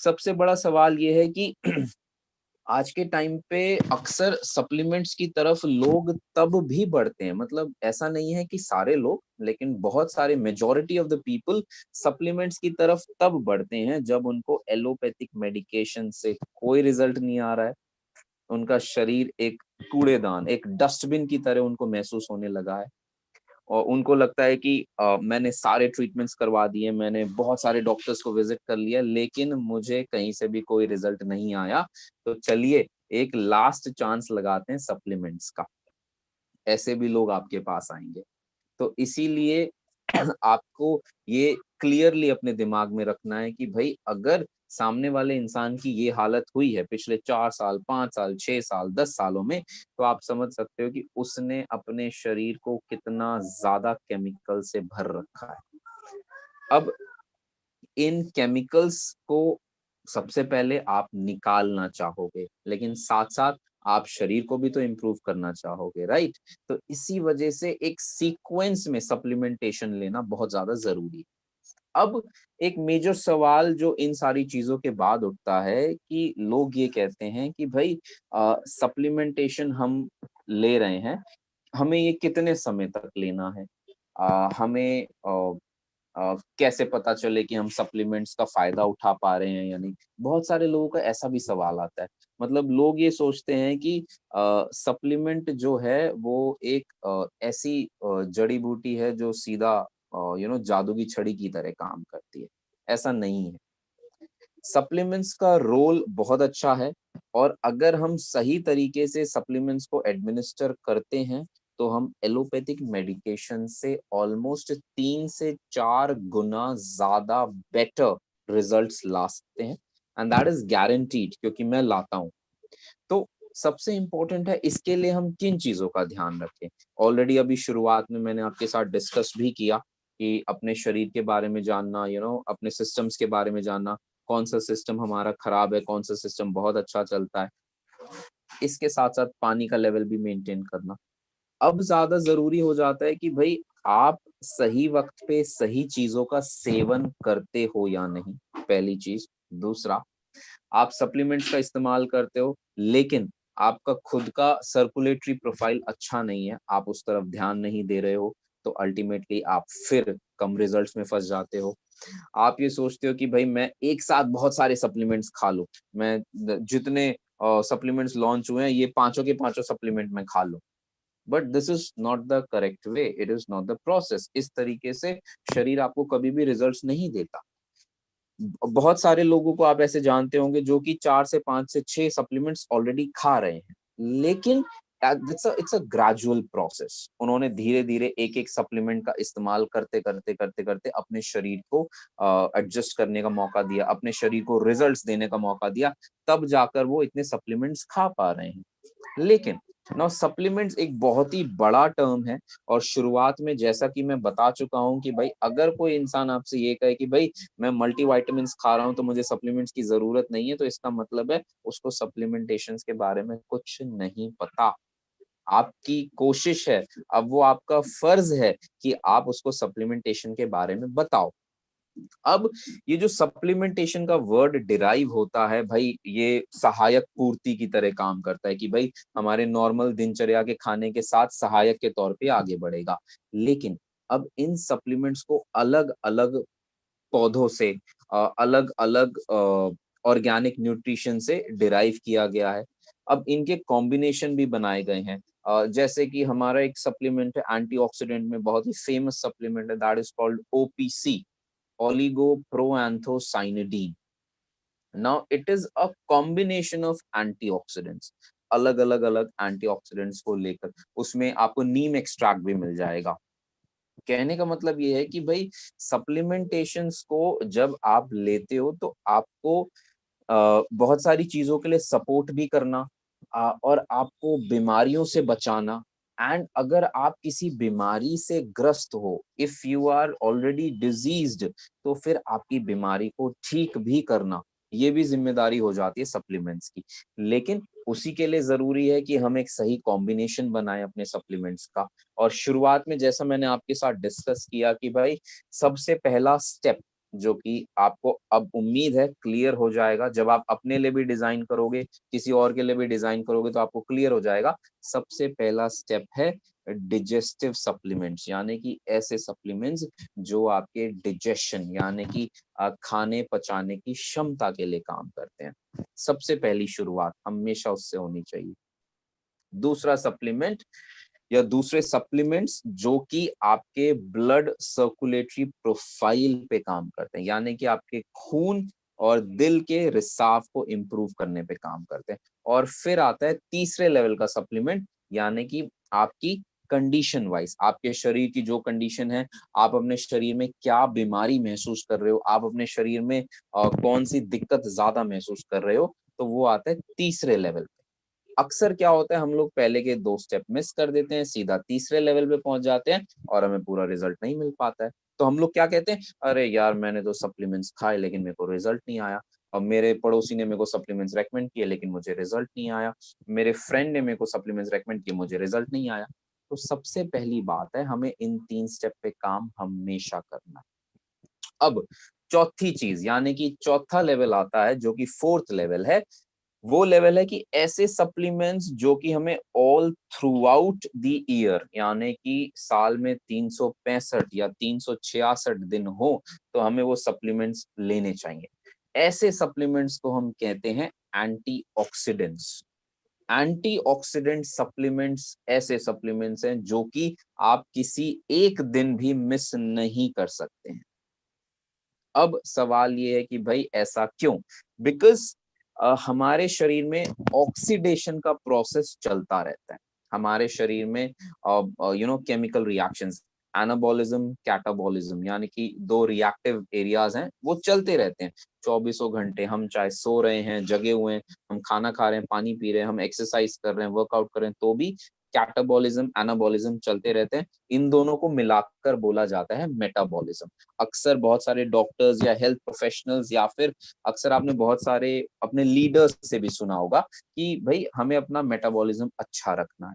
सबसे बड़ा सवाल ये है कि आज के टाइम पे अक्सर सप्लीमेंट्स की तरफ लोग तब भी बढ़ते हैं, मतलब ऐसा नहीं है कि सारे लोग, लेकिन बहुत सारे majority of the people supplements की तरफ तब बढ़ते हैं जब उनको एलोपैथिक मेडिकेशन से कोई रिजल्ट नहीं आ रहा है। उनका शरीर एक कूड़ेदान, एक डस्टबिन की तरह उनको महसूस होने लगा है और उनको लगता है कि मैंने सारे ट्रीटमेंट्स करवा दिए, मैंने बहुत सारे डॉक्टर्स को विजिट कर लिया, लेकिन मुझे कहीं से भी कोई रिजल्ट नहीं आया। तो चलिए एक लास्ट चांस लगाते हैं सप्लीमेंट्स का। ऐसे भी लोग आपके पास आएँगे। तो इसीलिए आपको ये क्लियरली अपने दिमाग में रखना है कि भई अगर सामने वाले इंसान की ये हालत हुई है पिछले 4 साल, 5 साल, 6 साल, 10 सालों में, तो आप समझ सकते हो कि उसने अपने शरीर को कितना ज़्यादा केमिकल से भर रखा है। अब इन केमिकल्स को सबसे पहले आप निकालना चाहोगे, लेकिन साथ-साथ आप शरीर को भी तो इम्प्रूव करना चाहोगे, राइट? तो इसी वजह से एक सीक्वेंस में सप्लीमेंटेशन लेना बहुत ज़्यादा ज़रूरी है। अब एक मेजर सवाल जो इन सारी चीज़ों के बाद उठता है कि लोग ये कहते हैं कि भई सप्लीमेंटेशन हम ले रहे हैं, हमें ये कितने समय तक लेना है? हमें कैसे पता चले कि हम सप्लीमेंट्स का फ़ायदा उठा पा रहे हैं या नहीं? बहुत सारे लोगों का ऐसा भी सवाल आता है। मतलब लोग ये सोचते हैं कि सप्लीमेंट जो है वो एक ऐसी जड़ी-बूटी है जो सीधा जादू की छड़ी की तरह काम करती है। ऐसा नहीं है। सप्लीमेंट्स का रोल बहुत अच्छा है और अगर हम सही तरीके से सप्लीमेंट्स को एडमिनिस्टर करते हैं, तो हम एलोपैथिक मेडिकेशन से ऑलमोस्ट 3 से 4 गुना ज़्यादा बेटर रिजल्ट्स ला सकते हैं एंड दैट इज़ गारंटीड क्योंकि मैं लाता हूँ। तो सबसे इम्पोर्टेंट है इसके लिए हम किन चीज़ों का ध्यान रखें? ऑलरेडी अभी शुरुआत में मैंने आपके साथ डिस्कस भी किया कि अपने शरीर के बारे में जानना, अपने सिस्टम्स के बारे में जानना, कौन-सा सिस्टम हमारा खराब है, कौन-सा सिस्टम बहुत अच्छा चलता है। इसके साथ-साथ पानी का लेवल भी मेंटेन करना। अब ज़्यादा ज़रूरी हो जाता है कि भई आप सही वक़्त पे सही चीज़ों का सेवन करते हो या नहीं, पहली चीज़। दूसरा, आप सप्लीमेंट्स का इस्तेमाल करते हो, लेकिन आपका खुद का सर्कुलेटरी प्रोफाइल अच्छा नहीं है, आप उस तरफ ध्यान नहीं दे रहे हो, तो अल्टीमेटली आप फिर कम रिजल्ट्स में फँस जाते हो। आप ये सोचते हो कि भई मैं एक साथ बहुत सारे सप्लीमेंट्स खा लूँ, मैं द जितने सप्लीमेंट्स लॉन्च हुए हैं, ये पाँचों के पाँचों सप्लीमेंट मैं खा लूँ। But this is not the correct way, it is not the process. इस तरीके से शरीर आपको कभी भी रिजल्ट्स नहीं देता। बहुत सारे लोगों को आप ऐसे जानते होंगे जो कि 4 से 5 से 6 सप्लीमेंट्स ऑलरेडी खा रहे हैं। लेकिन इट्स अ ग्रेजुअल प्रोसेस। उन्होंने धीरे-धीरे एक-एक सप्लीमेंट का इस्तेमाल करते अपने शरीर को एडजस्ट करने का मौका दिया, अपने शरीर को रिजल्ट्स देने का मौका दिया, तब जाकर वो इतने सप्लीमेंट्स खा पा रहे हैं। लेकिन नाउ सप्लीमेंट्स एक बहुत ही बड़ा टर्म है और शुरुआत में जैसा कि मैं बता चुका हूँ कि भाई अगर कोई इंसान आपसे ये कहे कि भाई मैं मल्टीविटामिन्स खा रहा हूँ तो मुझे सप्लीमेंट्स की ज़रूरत नहीं है, तो इसका मतलब है उसको सप्लीमेंटेशंस के बारे में कुछ नहीं पता। आपकी कोशिश है, अब वो आपका फ़र्ज़ है कि आप उसको सप्लीमेंटेशन के बारे में बताओ। अब ये जो सप्लीमेंटेशन का वर्ड डिराइव होता है भाई, ये सहायक पूर्ति की तरह काम करता है कि भाई हमारे नॉर्मल दिनचर्या के खाने के साथ सहायक के तौर पे आगे बढ़ेगा। लेकिन अब इन सप्लीमेंट्स को अलग-अलग पौधों से अलग-अलग ऑर्गेनिक न्यूट्रिशन से डिराइव किया गया है। अब इनके कॉम्बिनेशन भी बनाए गए हैं। जैसे कि हमारा एक सप्लीमेंट है एंटीऑक्सीडेंट में बहुत ही फेमस सप्लीमेंट है that is called OPC, oligoproanthocyanidin, now it is a combination of antioxidants, अलग अलग अलग एंटीऑक्सीडेंट्स को लेकर, उसमें आपको नीम एक्सट्रैक्ट भी मिल जाएगा। कहने का मतलब ये है कि भाई सप्लीमेंटेशंस को जब आप लेते हो तो आपको बहुत सारी चीजों के लिए सपोर्ट भी करना, और आपको बीमारियों से बचाना। एंड अगर आप किसी बीमारी से ग्रस्त हो, if you are already diseased, तो फिर आपकी बीमारी को ठीक भी करना, ये भी जिम्मेदारी हो जाती है सप्लीमेंट्स की। लेकिन उसी के लिए जरूरी है कि हम एक सही कॉम्बिनेशन बनाएं अपने सप्लीमेंट्स का। और शुरुआत में जैसा मैंने आपके साथ डिस्कस किया कि भाई सबसे पहला स्टेप, जो कि आपको अब उम्मीद है क्लियर हो जाएगा, जब आप अपने लिए भी डिजाइन करोगे, किसी और के लिए भी डिजाइन करोगे, तो आपको क्लियर हो जाएगा। सबसे पहला स्टेप है डिजेस्टिव सप्लीमेंट्स, यानी कि ऐसे सप्लीमेंट्स जो आपके डिजेशन यानी कि खाने पचाने की क्षमता के लिए काम करते हैं। सबसे पहली शुरुआत हमेशा उससे होनी चाहिए। दूसरा सप्लीमेंट या दूसरे सप्लीमेंट्स जो कि आपके ब्लड सर्कुलेटरी प्रोफाइल पे काम करते हैं, यानी कि आपके खून और दिल के रिसाव को इम्प्रूव करने पे काम करते हैं। और फिर आता है तीसरे लेवल का सप्लीमेंट, यानी कि आपकी कंडीशन वाइज, आपके शरीर की जो कंडीशन है, आप अपने शरीर में क्या बीमारी महसूस कर रहे हो, आप अपने शरीर में कौन सी दिक्कत ज्यादा महसूस कर रहे हो, तो वो आता है तीसरे लेवल। अक्सर क्या होता है, हम लोग पहले के 2 स्टेप मिस कर देते हैं, सीधा तीसरे लेवल पे पहुंच जाते हैं और हमें पूरा रिजल्ट नहीं मिल पाता है। तो हम लोग क्या कहते हैं, अरे यार मैंने तो सप्लीमेंट्स खाए लेकिन मेरे को रिजल्ट नहीं आया, और मेरे पड़ोसी ने मेरे को सप्लीमेंट्स रेकमेंड किए लेकिन मुझे रिजल्ट नहीं आया, मेरे फ्रेंड ने मेरे को सप्लीमेंट्स रेकमेंड किए, मुझे रिजल्ट नहीं आया। तो सबसे पहली बात है, हमें इन 3 स्टेप पे काम हमेशा करना है। अब चौथी चीज, यानी कि चौथा लेवल आता है जो कि फोर्थ लेवल है, वो लेवल है कि ऐसे सप्लीमेंट्स जो कि हमें all through out the year, यानी कि साल में 365 या 366 दिन हो, तो हमें वो सप्लीमेंट्स लेने चाहिए। ऐसे सप्लीमेंट्स को हम कहते हैं एंटीऑक्सीडेंट्स। एंटीऑक्सीडेंट सप्लीमेंट्स ऐसे सप्लीमेंट्स हैं जो कि आप किसी एक दिन भी मिस नहीं कर सकते हैं। अब सवाल ये है कि भाई ऐसा क्यों? बिकॉज हमारे शरीर में ऑक्सीडेशन का प्रोसेस चलता रहता है। हमारे शरीर में केमिकल रिएक्शंस, एनाबॉलिज्म कैटाबॉलिज्म, यानी कि 2 रिएक्टिव एरियाज हैं, वो चलते रहते हैं 24 घंटे। हम चाहे सो रहे हैं, जगे हुए हैं, हम खाना खा रहे हैं, पानी पी रहे हैं, हम एक्सरसाइज कर रहे हैं, वर्कआउट कर रहे हैं, तो भी कैटाबॉलिज्म एनाबॉलिज्म चलते रहते हैं। इन दोनों को मिलाकर बोला जाता है मेटाबॉलिज्म। अक्सर बहुत सारे डॉक्टर्स या हेल्थ प्रोफेशनल्स, या फिर अक्सर आपने बहुत सारे अपने लीडर्स से भी सुना होगा कि भाई हमें अपना मेटाबॉलिज्म अच्छा रखना है।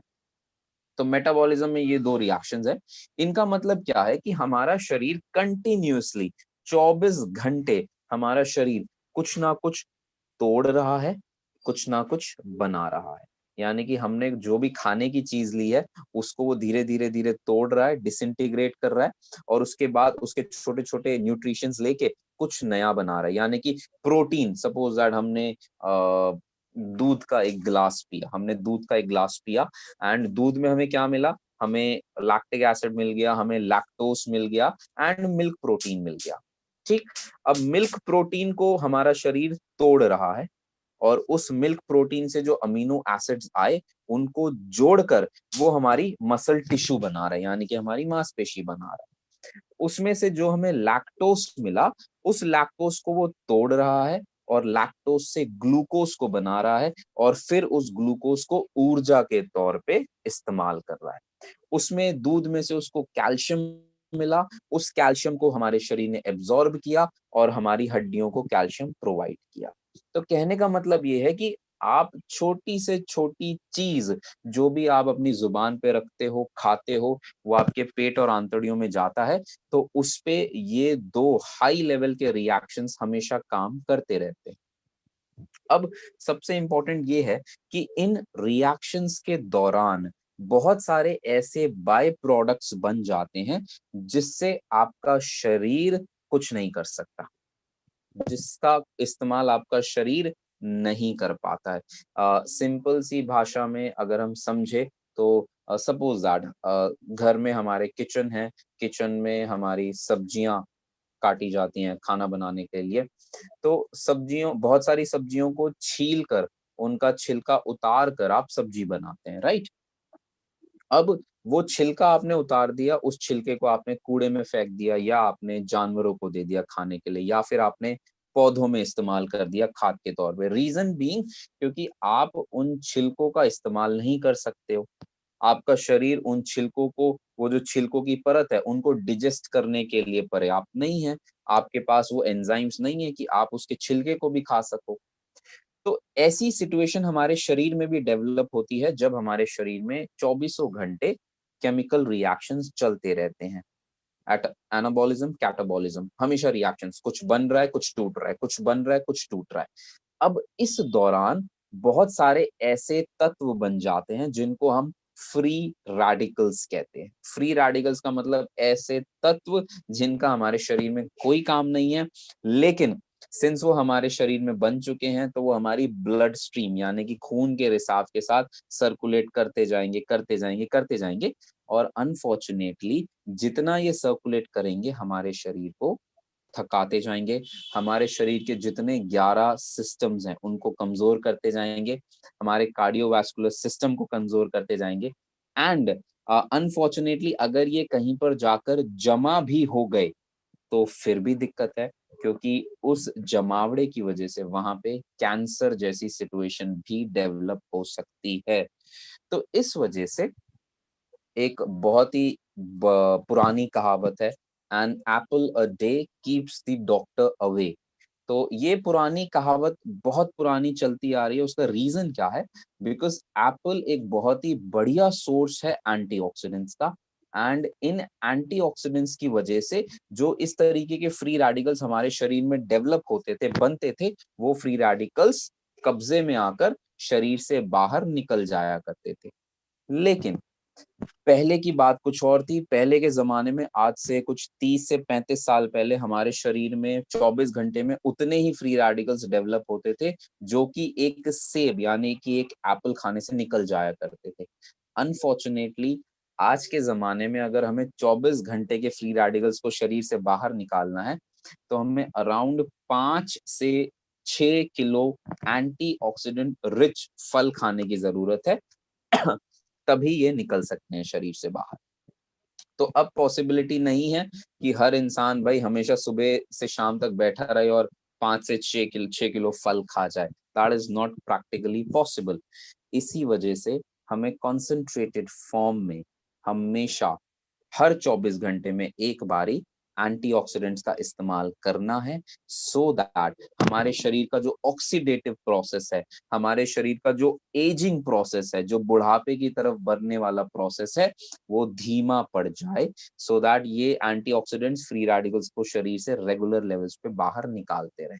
तो मेटाबॉलिज्म में ये 2 रिएक्शंस है। इनका मतलब क्या है कि हमारा शरीर कंटिन्यूअसली 24 घंटे, हमारा शरीर कुछ ना कुछ तोड़ रहा है, कुछ ना कुछ बना रहा है। यानी कि हमने जो भी खाने की चीज ली है, उसको वो धीरे धीरे धीरे तोड़ रहा है, डिसइंटीग्रेट कर रहा है, और उसके बाद उसके छोटे छोटे न्यूट्रिशंस लेके कुछ नया बना रहा है। यानी कि प्रोटीन, सपोज दैट हमने दूध का एक गिलास पिया, हमने दूध का एक गिलास पिया, एंड दूध में हमें क्या मिला, हमें लैक्टिक एसिड मिल गया, हमें लैक्टोस मिल गया, एंड मिल्क प्रोटीन मिल गया। ठीक। अब मिल्क प्रोटीन को हमारा शरीर तोड़ रहा है, और उस मिल्क प्रोटीन से जो अमीनो एसिड्स आए, उनको जोड़कर वो हमारी मसल टिश्यू बना रहा है, यानी कि हमारी मांसपेशी बना रहा है। उसमें से जो हमें लैक्टोस मिला, उस लैक्टोस को वो तोड़ रहा है, और लैक्टोस से ग्लूकोज को बना रहा है, और फिर उस ग्लूकोज को ऊर्जा के तौर पे इस्तेमाल कर रहा है। उसमें दूध में से उसको कैल्शियम मिला, उस कैल्शियम को हमारे शरीर ने एब्जॉर्ब किया, और हमारी हड्डियों को कैल्शियम प्रोवाइड किया। तो कहने का मतलब ये है कि आप छोटी से छोटी चीज जो भी आप अपनी जुबान पे रखते हो, खाते हो, वो आपके पेट और आंतड़ियों में जाता है, तो उस पे ये 2 हाई लेवल के रिएक्शंस हमेशा काम करते रहते हैं। अब सबसे इंपॉर्टेंट ये है कि इन रिएक्शंस के दौरान बहुत सारे ऐसे बाय प्रोडक्ट्स बन जाते हैं जिससे आपका शरीर कुछ नहीं कर सकता, जिसका इस्तेमाल आपका शरीर नहीं कर पाता है। सिंपल सी भाषा में अगर हम समझे, तो सपोज दैट घर में हमारे किचन है, किचन में हमारी सब्जियां काटी जाती हैं खाना बनाने के लिए। तो सब्जियों, बहुत सारी सब्जियों को छील कर, उनका छिलका उतार कर आप सब्जी बनाते हैं, राइट? अब वो छिलका आपने उतार दिया, उस छिलके को आपने कूड़े में फेंक दिया, या आपने जानवरों को दे दिया खाने के लिए, या फिर आपने पौधों में इस्तेमाल कर दिया खाद के तौर पे। रीजन बीइंग, क्योंकि आप उन छिलकों का इस्तेमाल नहीं कर सकते हो। आपका शरीर उन छिलकों को, वो जो छिलकों की परत है, उनको डिजेस्ट करने के लिए पर्याप्त नहीं है। आपके पास वो एंजाइम्स नहीं है कि आप उसके छिलके को भी खा सको। तो ऐसी सिचुएशन हमारे शरीर में भी डेवलप होती है जब हमारे शरीर में चौबीसों घंटे केमिकल रिएक्शंस चलते रहते हैं। एट एनाबॉलिज्म, कैटाबॉलिज्म, हमेशा रिएक्शंस, कुछ बन रहा है, कुछ टूट रहा है, कुछ बन रहा है, कुछ टूट रहा है। अब इस दौरान बहुत सारे ऐसे तत्व बन जाते हैं जिनको हम फ्री रेडिकल्स कहते हैं। फ्री रेडिकल्स का मतलब ऐसे तत्व जिनका हमारे शरीर में कोई काम नहीं है, लेकिन सिंस वो हमारे शरीर में बन चुके हैं तो वो हमारी ब्लड स्ट्रीम यानी कि खून के रिसाव के साथ सर्कुलेट करते जाएंगे, करते जाएंगे, करते जाएंगे। और अनफॉर्चुनेटली जितना ये सर्कुलेट करेंगे हमारे शरीर को थकाते जाएंगे, हमारे शरीर के जितने 11 सिस्टम्स हैं उनको कमजोर करते जाएंगे, हमारे कार्डियोवास्कुलर सिस्टम को कमजोर करते जाएंगे। एंड अनफॉर्चुनेटली अगर ये कहीं पर जाकर जमा भी हो गए तो फिर भी दिक्कत है, क्योंकि उस जमावड़े की वजह से वहां पे कैंसर जैसी सिचुएशन भी डेवलप हो सकती है। तो इस वजह से एक बहुत ही पुरानी कहावत है, an apple a day keeps the doctor away. तो ये पुरानी कहावत बहुत पुरानी चलती आ रही है। उसका रीजन क्या है? बिकॉज एप्पल एक बहुत ही बढ़िया सोर्स है एंटीऑक्सीडेंट्स का, एंड इन एंटीऑक्सीडेंट्स की वजह से जो इस तरीके के फ्री रेडिकल्स हमारे शरीर में डेवलप होते थे, बनते थे, वो फ्री रेडिकल्स कब्जे में आकर शरीर से बाहर निकल जाया करते थे। लेकिन पहले की बात कुछ और थी। पहले के ज़माने में, आज से कुछ 30 से 35 साल पहले, हमारे शरीर में 24 घंटे में उतने ही फ्री रेडिकल्स डेवलप होते थे, जो कि एक सेब यानी कि एक एप्पल खाने से निकल जाया करते थे। अनफॉर्चुनेटली आज के ज़माने में अगर हमें 24 घंटे के फ्री रेडिकल्स को शरीर से बाहर निकालना है, तो हमें अराउंड 5 से 6 किलो एंटीऑक्सीडेंट रिच फल खाने की ज़रूरत है। तभी ये निकल सकते हैं शरीर से बाहर। तो अब पॉसिबिलिटी नहीं है कि हर इंसान भाई हमेशा सुबह से शाम तक बैठा रहे और 5 से 6 किलो फल खा जाए। That is not practically possible. इसी वजह से हमें कॉन्सेंट्रेटेड फॉर्म में हमेशा हर 24 घंटे में एक बारी एंटीऑक्सीडेंट्स का इस्तेमाल करना है, सो दैट हमारे शरीर का जो ऑक्सीडेटिव प्रोसेस है, हमारे शरीर का जो एजिंग प्रोसेस है, जो बुढ़ापे की तरफ बढ़ने वाला प्रोसेस है, वो धीमा पड़ जाए, सो दैट ये एंटीऑक्सीडेंट्स फ्री रेडिकल्स को शरीर से रेगुलर लेवल्स पे बाहर निकालते रहे।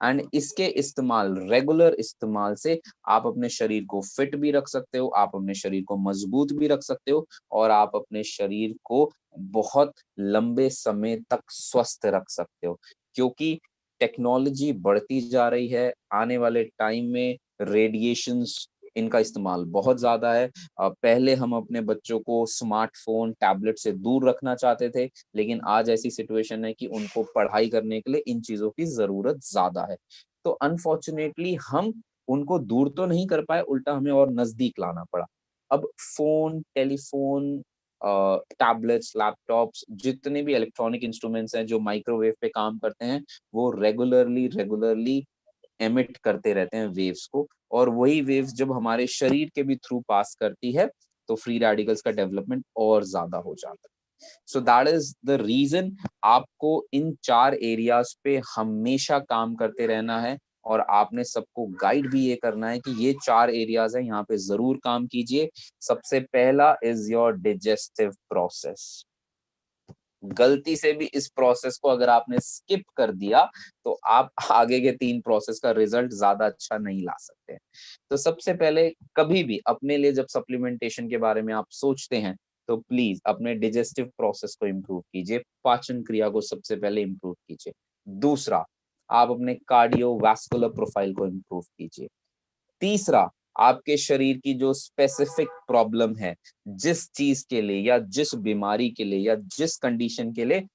एंड इसके इस्तेमाल, रेगुलर इस्तेमाल से आप अपने शरीर को फिट भी रख सकते हो, आप अपने शरीर को मजबूत भी रख सकते हो, और आप अपने शरीर को बहुत लंबे समय तक स्वस्थ रख सकते हो। क्योंकि टेक्नोलॉजी बढ़ती जा रही है, आने वाले टाइम में रेडिएशंस इनका इस्तेमाल बहुत ज्यादा है। पहले हम अपने बच्चों को स्मार्टफोन, टैबलेट से दूर रखना चाहते थे, लेकिन आज ऐसी सिचुएशन है कि उनको पढ़ाई करने के लिए इन चीजों की जरूरत ज्यादा है। तो अनफॉर्चुनेटली हम उनको दूर तो नहीं कर पाए, उल्टा हमें और नजदीक लाना पड़ा। अब फोन, टेलीफोन, टैबलेट्स, लैपटॉप्स, जितने भी इलेक्ट्रॉनिक इंस्ट्रूमेंट्स हैं जो माइक्रोवेव पे काम करते हैं, वो रेगुलरली रेगुलरली एमिट करते रहते हैं वेव्स को, और वही वेव्स जब हमारे शरीर के भी थ्रू पास करती है तो फ्री रेडिकल्स का डेवलपमेंट और ज्यादा हो जाता है। So that is the reason आपको इन 4 एरियाज पे हमेशा काम करते रहना है, और आपने सबको गाइड भी ये करना है कि ये 4 एरियाज है, यहाँ पे जरूर काम कीजिए। सबसे पहला इज योर डिजेस्टिव प्रोसेस। गलती से भी इस प्रोसेस को अगर आपने स्किप कर दिया तो आप आगे के 3 प्रोसेस का रिजल्ट ज्यादा अच्छा नहीं ला सकते। तो सबसे पहले कभी भी अपने लिए जब सप्लीमेंटेशन के बारे में आप सोचते हैं, तो प्लीज अपने डिजेस्टिव प्रोसेस को इम्प्रूव कीजिए, पाचन क्रिया को सबसे पहले इम्प्रूव कीजिए। दूसरा, आप अपने कार्डियोवास्कुलर प्रोफाइल को इम्प्रूव कीजिए। तीसरा, आपके शरीर की जो स्पेसिफिक प्रॉब्लम है, जिस चीज के लिए या जिस बीमारी के लिए या जिस कंडीशन के लिए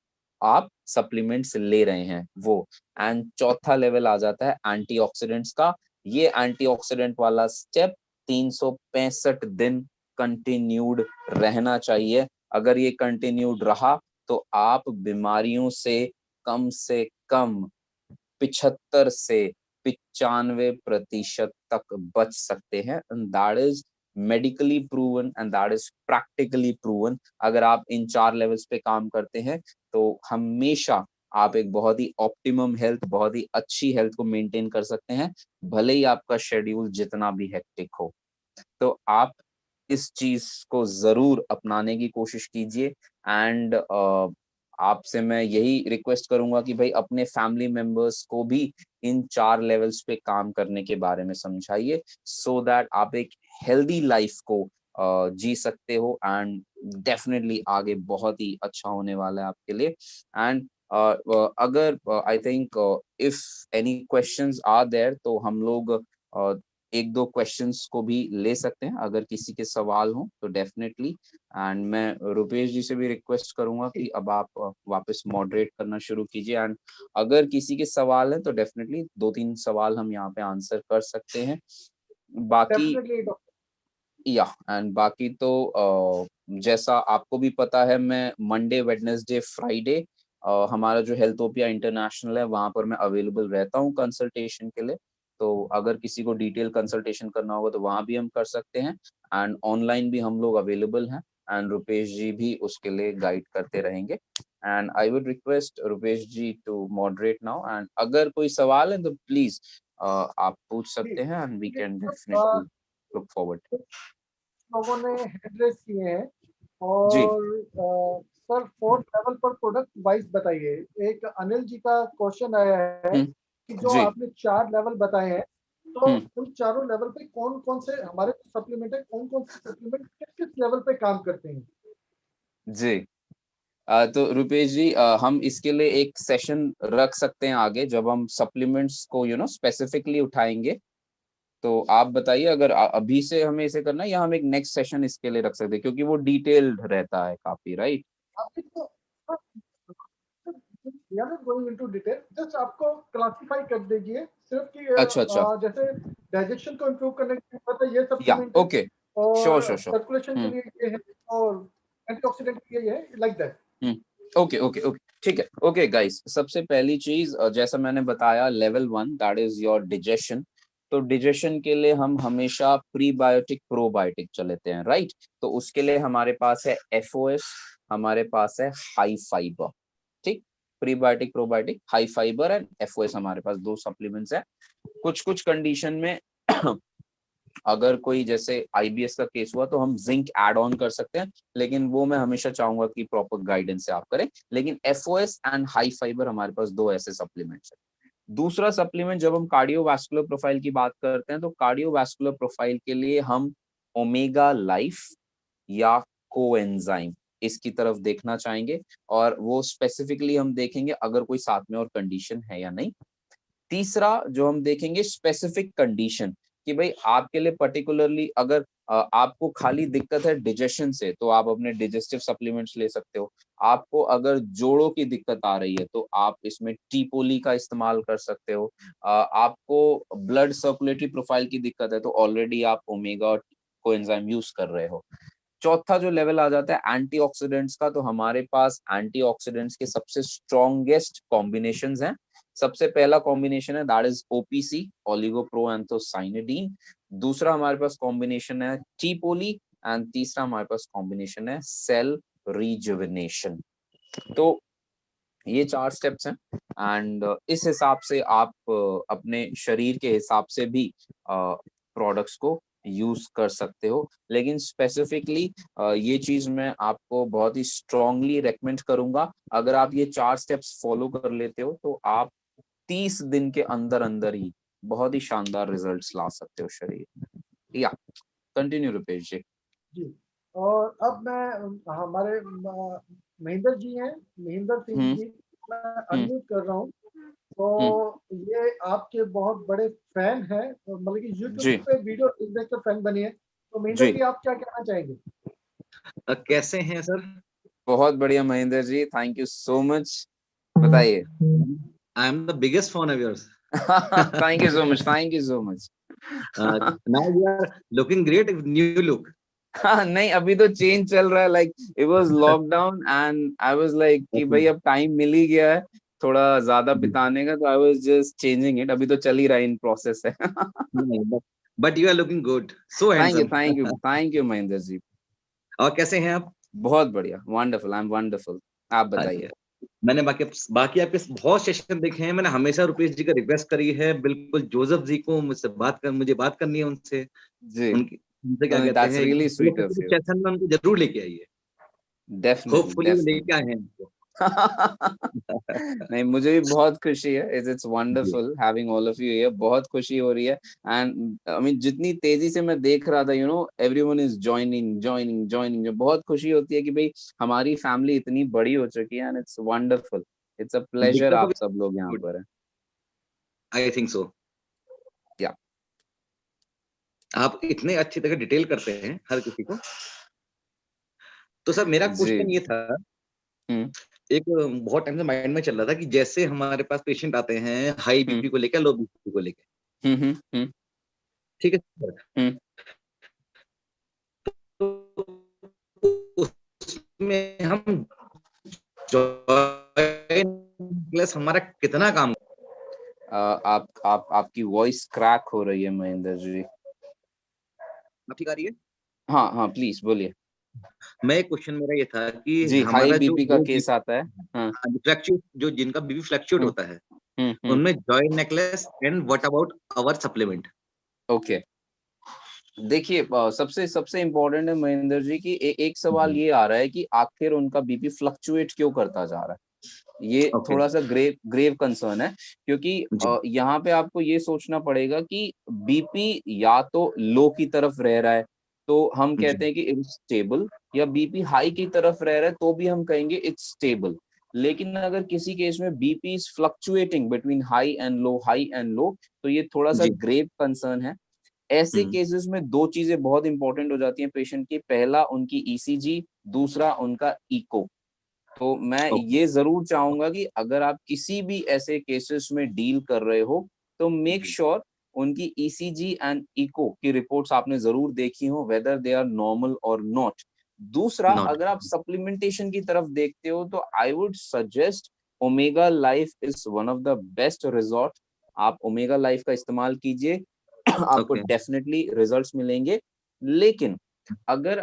आप सप्लीमेंट्स ले रहे हैं वो। एंड चौथा लेवल आ जाता है एंटीऑक्सीडेंट्स का। ये एंटीऑक्सीडेंट वाला स्टेप 365 दिन कंटिन्यूड रहना चाहिए। अगर ये कंटिन्यूड रहा तो आप बीमारियों से कम 75 से 95% तक बच सकते हैं। That is medically proven and that is practically proven. अगर आप इन 4 लेवल्स पे काम करते हैं तो हमेशा आप एक बहुत ही ऑप्टिमम हेल्थ, बहुत ही अच्छी हेल्थ को मेंटेन कर सकते हैं, भले ही आपका शेड्यूल जितना भी हेक्टिक हो। तो आप इस चीज को जरूर अपनाने की कोशिश कीजिए। एंड आपसे मैं यही रिक्वेस्ट करूंगा कि भाई अपने फैमिली मेंबर्स को भी इन 4 लेवल्स पे काम करने के बारे में समझाइए, सो दैट आप एक हेल्दी लाइफ को जी सकते हो। एंड डेफिनेटली आगे बहुत ही अच्छा होने वाला है आपके लिए। एंड अगर I think if any questions are there तो हम लोग एक दो क्वेश्चंस को भी ले सकते हैं अगर किसी के सवाल हो तो डेफिनेटली। एंड मैं रुपेश जी से भी रिक्वेस्ट करूंगा कि अब आप वापस मॉडरेट करना शुरू कीजिए। एंड अगर किसी के सवाल है तो डेफिनेटली 2-3 सवाल हम यहाँ पे आंसर कर सकते हैं। बाकी डेफिनेटली डॉक्टर। या एंड बाकी तो जैसा आपको भी पता है, मैं मंडे, वेडनेसडे, फ्राइडे हमारा जो हेल्थोपिया इंटरनेशनल है वहां पर मैं अवेलेबल रहता हूँ कंसल्टेशन के लिए। तो अगर किसी को डिटेल कंसल्टेशन करना होगा तो वहां भी हम कर सकते हैं। एंड ऑनलाइन भी हम लोग अवेलेबल हैं। एंड रुपेश जी भी उसके लिए गाइड करते रहेंगे। And I would request Rupesh ji to moderate now. And अगर कोई सवाल है तो प्लीज आप पूछ जी, सकते हैं एंड वी ये can a, definitely look forward. कुछ लोगों ने हैंड रेज़ किए हैं जी। और सर 4th लेवल पर प्रोडक्ट वाइज़ बताइए। एक अनिल जी का क्वेश्चन आया है हुँ, कि जो जी। आपने 4 लेवल बताए हैं, तो हुँ, उन चारों लेवल पे कौन-कौन से हमारे सप्लीमेंट है, कौन-कौन से सप्लीमेंट किस-किस लेवल पे काम करते हैं? जी। तो रुपेश जी हम इसके लिए एक सेशन रख सकते हैं आगे जब हम सप्लीमेंट्स को स्पेसिफिकली उठाएँगे। तो आप बताइए अगर अभी से हमें इसे करना है या हम एक नेक्स्ट सेशन इसके लिए रख सकते हैं क्योंकि वो डिटेल्ड रहता है काफ़ी, राइट? अभी तो we are not going into detail, just आपको क्लासिफाई कर दीजिए सिर्फ कि अच्छा, अच्छा। जैसे डाइजेशन को इम्प्रूव करने के लिए मतलब ये या सप्लीमेंट है ओके। श्योर, और श्योर, श्योर। सर्कुलेशन के हुँ, लिए ये है और एंटीऑक्सीडेंट के लिए ये है, like that. Hmm. Okay, okay, okay. ठीक है। ओके गाइस, सबसे पहली चीज़ जैसा मैंने बताया level 1 that is your digestion. तो डाइजेशन के लिए हम हमेशा प्रीबायोटिक, प्रोबायोटिक चलेते हैं, राइट? तो उसके लिए हमारे पास है एफओएस, हमारे पास है हाई फाइबर, ठीक? Prebiotic, probiotic, high fibre and FOS हमारे पास 2 सप्लीमेंट्स हैं। कुछ-कुछ कंडीशन में अगर कोई जैसे आईबीएस का केस हुआ तो हम जिंक ऐड ऑन कर सकते हैं, लेकिन वो मैं हमेशा चाहूंगा कि प्रॉपर गाइडेंस से आप करें। लेकिन एफओएस एंड हाई फाइबर हमारे पास 2 ऐसे सप्लीमेंट्स हैं। दूसरा सप्लीमेंट जब हम कार्डियोवास्कुलर प्रोफाइल की बात करते हैं तो कार्डियोवास्कुलर प्रोफाइल के लिए हम ओमेगा लाइफ या कोएंजाइम इसकी तरफ देखना चाहेंगे। और वो स्पेसिफिकली हम देखेंगे अगर कोई साथ में और कंडीशन है या नहीं। तीसरा जो हम देखेंगे स्पेसिफिक कंडीशन कि भाई आपके लिए पर्टिकुलरली अगर आपको खाली दिक्कत है डिजेशन से तो आप अपने डिजेस्टिव सप्लीमेंट्स ले सकते हो। आपको अगर जोड़ों की दिक्कत आ रही है तो आप इसमें टीपोली का इस्तेमाल कर सकते हो। आपको ब्लड सर्कुलेटरी प्रोफाइल की दिक्कत है तो ऑलरेडी आप ओमेगा कोएंजाइम यूज कर रहे हो। चौथा जो लेवल आ जाता है एंटीऑक्सीडेंट्स का, तो हमारे पास एंटीऑक्सीडेंट्स के सबसे स्ट्रॉन्गेस्ट कॉम्बिनेशंस हैं। सबसे पहला कॉम्बिनेशन है दैट इज ओपीसी, ओलिगोप्रोएंथोसाइनिडीन। दूसरा हमारे पास कॉम्बिनेशन है टीपोली एंड तीसरा हमारे पास कॉम्बिनेशन है सेल रिजुविनेशन। तो ये 4 स्टेप्स हैं। एंड इस हिसाब से आप अपने शरीर के हिसाब से भी प्रोडक्ट्स को यूज कर सकते हो। लेकिन स्पेसिफिकली ये चीज मैं आपको बहुत ही स्ट्रांगली रेकमेंड करूंगा। अगर आप ये 4 स्टेप्स फॉलो कर लेते हो तो आप 30 दिन के अंदर अंदर ही बहुत ही शानदार रिजल्ट्स ला सकते हो शरीर में। या कंटिन्यू रुपेश जी। जी, और अब मैं हमारे महेंद्र जी हैं, महेंद्र सिंह हम्म। जी, मैं हम्म। अनम्यूट कर रहा हूँ। हम्म। तो ये आपके बहुत बड़े फैन हैं, तो मतलब कि यूट्यूब जी। पे वीडियो देख कर फैन बने हैं। तो महेंद्र जी। जी आप क्या कहना चाहेंगे? कैसे हैं सर? बहुत बढ़िया Mahendra ji, thank you so much. बताइए। I am the biggest fan of yours. Thank you so much. Thank you so much. Now you are looking great with new look. हाँ नहीं, अभी तो चेंज चल रहा है, like it was lockdown and I was like कि भाई अब टाइम मिल ही गया है थोड़ा ज्यादा बिताने का, तो I was just changing it. अभी तो चल ही रहा है, इन प्रोसेस है। But you are looking good, so handsome. Thank you Mahendra ji. और कैसे हैं आप? बहुत बढ़िया, वंडरफुल, आई एम वंडरफुल। आप बताइए। मैंने बाकी आपके बहुत सेशन देखे हैं। मैंने हमेशा रुपेश जी का रिक्वेस्ट करी है, बिल्कुल जोसेफ जी को मुझसे मुझे बात करनी है उनसे जी। उनसे क्या कहते दैट्स हैं, really sweet of you. Session में उनको जरूर लेके आइए। होपफुली लेके आए हैं उनको। नहीं, मुझे भी बहुत खुशी है। It's wonderful having all of you here. बहुत खुशी हो रही है एंड आई मीन जितनी तेजी से मैं देख रहा था, you know everyone is joining, जो बहुत खुशी होती है कि भाई हमारी फैमिली इतनी बड़ी हो चुकी है and it's wonderful. It's a pleasure आप सब लोग यहाँ पर हैं। I think so. या आप इतने अच्छी तरह डिटेल करते हैं हर किसी को। तो सर मेरा क्वेश्चन ये था, एक बहुत टाइम से माइंड में चल रहा था कि जैसे हमारे पास पेशेंट आते हैं हाई बीपी को लेकर, लो बीपी को लेकर, ठीक है सर, तो उसमें हम प्लस हमारा कितना काम? आपकी वॉइस क्रैक हो रही है महेंद्र जी। ठीक आ रही है? हाँ हाँ प्लीज बोलिए। मैं क्वेश्चन मेरा ये था कि जी, हमारा हाई बीपी का केस आता है, हाँ, फ्लैक्चुएट, जो जिनका बीपी फ्लैक्चुएट होता है, उनमें joy necklace and what about our supplement? Okay, देखिए सबसे इम्पोर्टेंट है महेंद्र जी की एक सवाल ये आ रहा है कि आखिर उनका बीपी फ्लक्चुएट क्यों करता जा रहा है। ये थोड़ा सा ग्रेव कंसर्न है, क्योंकि यहाँ पे आपको ये सोचना पड़ेगा कि बीपी या तो लो की तरफ रह रहा है तो हम कहते हैं कि इट्स स्टेबल, या बीपी हाई की तरफ रह रहा है तो भी हम कहेंगे इट्स स्टेबल। लेकिन अगर किसी केस में BP is fluctuating between high and low, तो ये थोड़ा सा ग्रेव कंसर्न है। ऐसे केसेस में दो चीजें बहुत इंपॉर्टेंट हो जाती हैं पेशेंट की। पहला उनकी ईसीजी, दूसरा उनका इको। तो मैं ये जरूर चाहूंगा कि अगर आप किसी भी ऐसे केसेस में डील कर रहे हो तो मेक श्योर उनकी ईसीजी एंड इको की रिपोर्ट्स आपने जरूर देखी हो, वेदर दे आर नॉर्मल और नॉट। दूसरा, अगर आप सप्लीमेंटेशन की तरफ देखते हो तो I would suggest omega life is one of the best resort. आप ओमेगा लाइफ का इस्तेमाल कीजिए, आपको डेफिनेटली रिजल्ट्स मिलेंगे। लेकिन अगर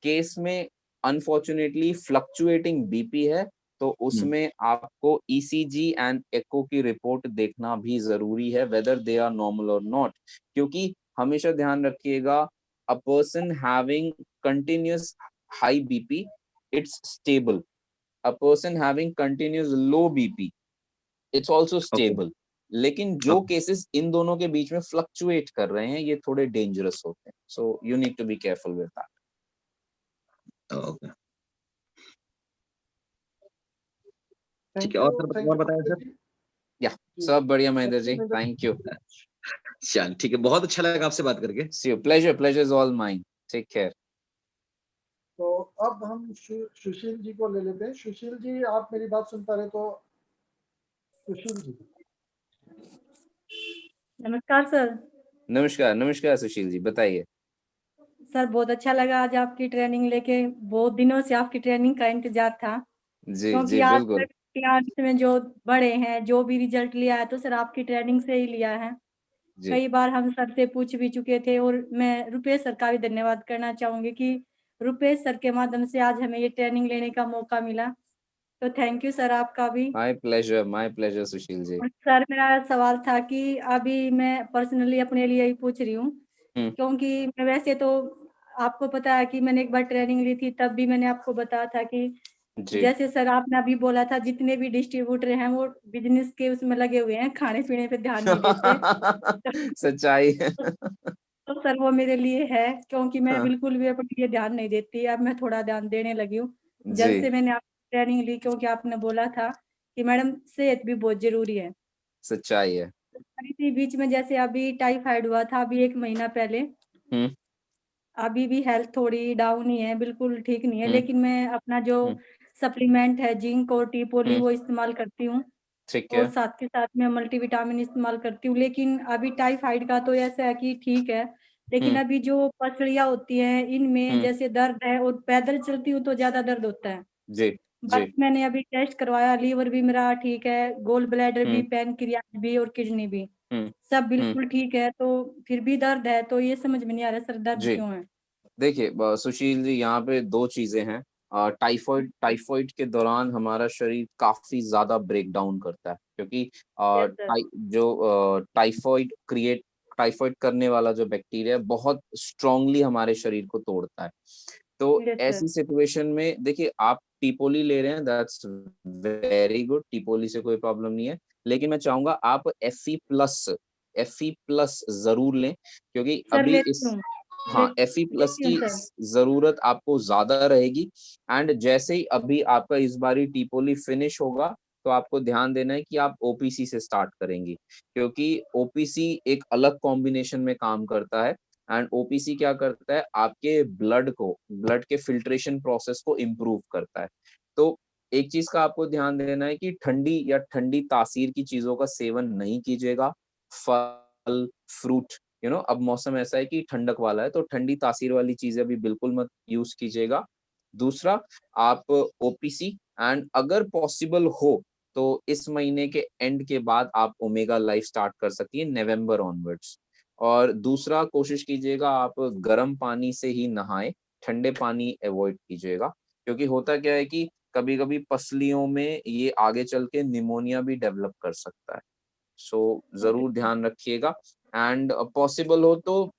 केस में अनफॉर्चुनेटली फ्लक्चुएटिंग बीपी है तो उसमें आपको ईसीजी एंड एको की रिपोर्ट देखना भी जरूरी है, वेदर दे आर नॉर्मल और नॉट। क्योंकि हमेशा ध्यान रखिएगा, a person having continuous high BP it's stable, a person having continuous low BP it's also stable. लेकिन जो केसेस इन दोनों के बीच में फ्लक्चुएट कर रहे हैं ये थोड़े डेंजरस होते हैं, so you need to be careful with that. ठीक है, और सर और बताएं सर। या सब बढ़िया महेंद्र जी, थैंक यू। चल ठीक है, बहुत अच्छा लगा आपसे बात करके। See you, pleasure is all mine, take care. तो अब हम सुशील जी को ले लेते हैं। सुशील जी, आप मेरी बात सुन पा रहे तो? सुशील जी। नमस्कार सर। नमस्कार सुशील जी, बताइए। सर बहुत अच्छा लगा आज आपकी ट्रेनिंग लेके, बहुत दिनों से आपकी ट्रेनिंग का इंतजार था। जी क्योंकि आज बिल्कुल। तक क्लास में जो बड़े हैं, जो भी रिजल्ट लिया है तो सर आपकी ट्रेनिंग से ही लिया है। कई बार हम सर से पूछ भी चुके थे, और मैं रुपेश सर का भी धन्यवाद करना चाहूंगी कि रुपेश सर के माध्यम से आज हमें ये ट्रेनिंग लेने का मौका मिला। तो थैंक यू सर आपका भी। My pleasure Sushil ji. Sir मेरा सवाल था कि अभी मैं पर्सनली अपने लिए ही पूछ रही हूँ, क्योंकि मैं वैसे तो आपको पता है कि मैंने एक बार ट्रेनिंग ली थी, तब भी मैंने आपको बताया था कि जैसे सर आपने अभी बोला था जितने भी डिस्ट्रीब्यूटर हैं वो बिजनेस के उसमें लगे हुए हैं, खाने पीने पे ध्यान नहीं देते। सच्चाई। तो सर वो मेरे लिए है, क्योंकि मैं बिल्कुल भी अपने लिए ध्यान नहीं देती। अब मैं थोड़ा ध्यान देने लगी हूँ जब से मैंने आपकी ट्रेनिंग ली, क्योंकि आपने बोला था कि मैडम सेहत भी बहुत जरूरी है। सच्चाई है। इसी बीच में जैसे अभी टाइफाइड हुआ था अभी 1 महीना पहले, अभी भी हेल्थ थोड़ी डाउन ही है, बिल्कुल ठीक नहीं है। लेकिन मैं अपना जो सप्लीमेंट है, जिंक और टीपोली वो इस्तेमाल करती हूँ, ठीक और है। साथ के साथ मैं मल्टीविटामिन इस्तेमाल करती हूँ। लेकिन अभी टाइफाइड का तो ऐसा है कि ठीक है, लेकिन अभी जो पसलियाँ होती हैं इनमें जैसे दर्द है, और पैदल चलती हूँ तो ज्यादा दर्द होता है। जी जी। बाकी मैंने अभी टेस्ट करवाया, लीवर भी मेरा ठीक है, गोल ब्लैडर भी, पैनक्रियाज भी और किडनी भी सब बिल्कुल ठीक है, तो फिर भी दर्द है, तो ये समझ में नहीं आ रहा सर दर्द जी क्यों है। देखिए सुशील जी, यहाँ पे दो चीजें हैं। टाइफॉइड के दौरान हमारा शरीर काफी ज्यादा ब्रेक डाउन करता है, क्योंकि यस सर। जो टाइफॉइड करने वाला जो बैक्टीरिया है बहुत स्ट्रांगली हमारे शरीर को तोड़ता है। तो यस सर। ऐसी सिचुएशन में देखिए, आप टीपोली ले रहे हैं, दैट्स वेरी गुड, टीपोली से कोई प्रॉब्लम नहीं है। लेकिन मैं चाहूंगा आप Fe+ जरूर लें, क्योंकि सर अभी लेती इस हूँ, हाँ Fe+ लेती हूँ की सर। जरूरत आपको ज्यादा रहेगी। एंड जैसे ही अभी आपका इस बारी टीपोली फिनिश होगा, तो आपको ध्यान देना है कि आप ओपीसी से स्टार्ट करेंगी, क्योंकि ओपीसी एक अलग कॉम्बिनेशन में काम करता है। एंड ओपीसी क्या करता है, आपके ब्लड के फिल्ट्रेशन प्रोसेस को इम्प्रूव करता है। तो एक चीज का आपको ध्यान देना है कि ठंडी या ठंडी तासीर की चीजों का सेवन नहीं कीजिएगा। फल, फ्रूट, अब मौसम ऐसा है कि ठंडक वाला है, तो ठंडी तासीर वाली चीजें भी बिल्कुल मत यूज कीजिएगा। दूसरा, आप ओपीसी, एंड अगर पॉसिबल हो तो इस महीने के एंड के बाद आप ओमेगा लाइफ स्टार्ट कर सकती है, नवंबर ऑनवर्ड्स। और दूसरा, कोशिश कीजिएगा आप गर्म पानी से ही नहाएं, ठंडे पानी अवॉइड कीजिएगा, क्योंकि होता क्या है कि कभी कभी पसलियों में ये आगे चल के निमोनिया भी डेवलप कर सकता है। सो जरूर ध्यान रखिएगा। एंड पॉसिबल हो तो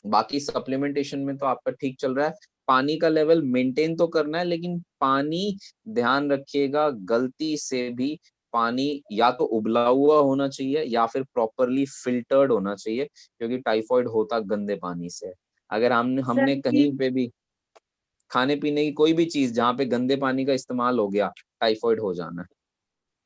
बाकी सप्लीमेंटेशन में तो आपका ठीक चल रहा है, पानी का लेवल मेंटेन तो करना है, लेकिन पानी ध्यान रखिएगा, गलती से भी पानी या तो उबला हुआ होना चाहिए या फिर प्रॉपरली फिल्टर्ड होना चाहिए, क्योंकि टाइफॉइड होता गंदे पानी से है। अगर हमने सर हमने ये कहीं पे भी खाने पीने की कोई भी चीज जहाँ पे गंदे पानी का इस्तेमाल हो गया, टाइफॉइड हो जाना है।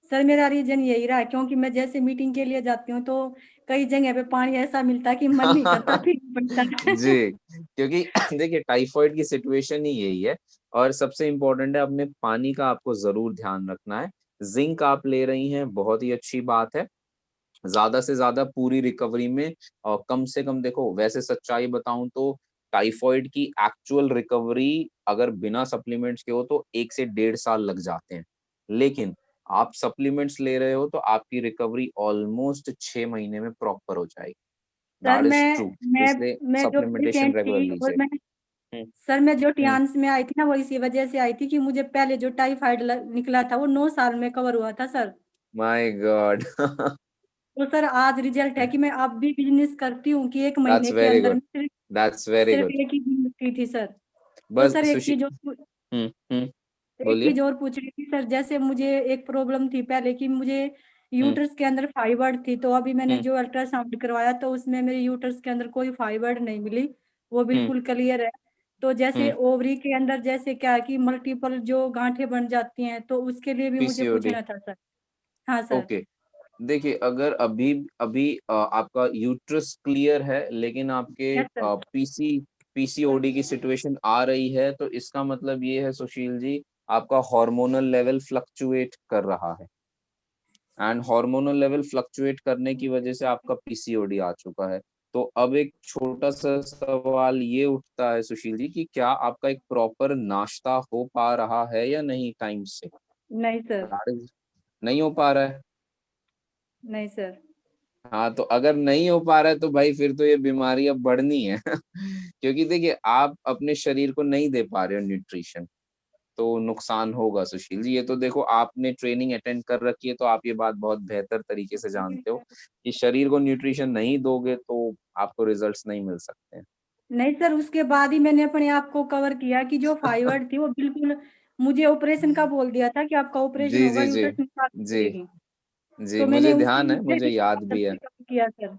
सर मेरा रीजन यही रहा है, क्योंकि मैं जैसे मीटिंग के लिए जाती हूँ तो कई जगह पे पानी ऐसा मिलता है कि मन नहीं करता फिर पड़ता है। जी, क्योंकि देखिए टाइफॉइड की सिचुएशन ही यही है। और सबसे इम्पोर्टेंट है, अपने पानी का आपको जरूर ध्यान रखना है। जिंक आप ले रही हैं, बहुत ही अच्छी बात है। ज्यादा से ज्यादा पूरी रिकवरी में, और कम से कम देखो, वैसे सच्चाई बताऊं तो टाइफॉइड की एक्चुअल रिकवरी अगर बिना सप्लीमेंट्स के हो तो 1 से 1.5 साल लग जाते हैं। लेकिन आप सप्लीमेंट्स ले रहे हो तो आपकी रिकवरी ऑलमोस्ट 6 महीने में प्रॉपर हो जाएगी। Sir that is true. मैं इसलिए मैं जो सप्लीमेंटेशन पेशेंट रेगुलर थी, और लीजिए। मैं हम्म सर मैं जो हम्म। टियान्स में आई थी ना, वो इसी वजह से आई थी कि मुझे पहले जो टाइफाइड निकला था वो 9 साल में कवर हुआ था सर। My God. तो सर आज रिजल्ट है कि मैं अब भी बिजनेस करती हूँ कि 1 महीने दैट्स के वेरी अंदर गुड। में सिर्फ दैट्स वेरी सिर्फ गुड। एक ही बिजनेस की थी सर। तो बस सर सुशी। हम्म। एक बोलिए। चीज और पूछ रही थी सर, जैसे मुझे एक प्रॉब्लम थी पहले कि मुझे हम्म यूट्रस के अंदर फाइबर थी, तो अभी मैंने हम्म जो अल्ट्रासाउंड करवाया तो उसमें मेरे यूट्रस के अंदर कोई फाइबर नहीं मिली, वो हम्म बिल्कुल क्लियर है। तो जैसे हम्म। ओवरी के अंदर जैसे क्या है कि मल्टीपल जो गांठें बन जाती हैं, तो उसके लिए भी मुझे पीसीओडी। पूछना था सर। हाँ सर। ओके। देखिए, अगर अभी अभी आपका यूट्रस क्लियर है, लेकिन आपके यस सर। पीसीओडी की सिचुएशन आ रही है, तो इसका मतलब ये है सुशील जी, आपका हार्मोनल लेवल फ्लक्चुएट कर रहा है। एंड हार्मोनल लेवल फ्लक्चुएट करने की वजह से आपका पीसीओडी आ चुका है। तो अब एक छोटा सा सवाल ये उठता है सुशील जी, कि क्या आपका एक प्रॉपर नाश्ता हो पा रहा है या नहीं टाइम से? नहीं सर। नहीं हो पा रहा है। नहीं सर। हाँ, तो अगर नहीं हो पा रहा है तो भाई फिर तो ये बीमारी अब बढ़नी है। क्योंकि देखिए, आप अपने शरीर को नहीं दे पा रहे हो न्यूट्रिशन, तो नुकसान होगा सुशील जी। ये तो देखो, आपने ट्रेनिंग अटेंड कर रखी है, तो आप ये बात बहुत बेहतर तरीके से जानते हो कि शरीर को न्यूट्रिशन नहीं दोगे तो आपको रिजल्ट्स नहीं मिल सकते हैं। नहीं सर, उसके बाद ही मैंने अपने आप को कवर किया कि जो फाइबर थी वो बिल्कुल, मुझे ऑपरेशन का बोल दिया था कि आपका ऑपरेशन जी होगा, जी जी। यूट्रस निकाल जी पड़ेगी। जी, तो मैंने मुझे उसी ध्यान है, फिर मुझे याद भी है। कवर किया सर।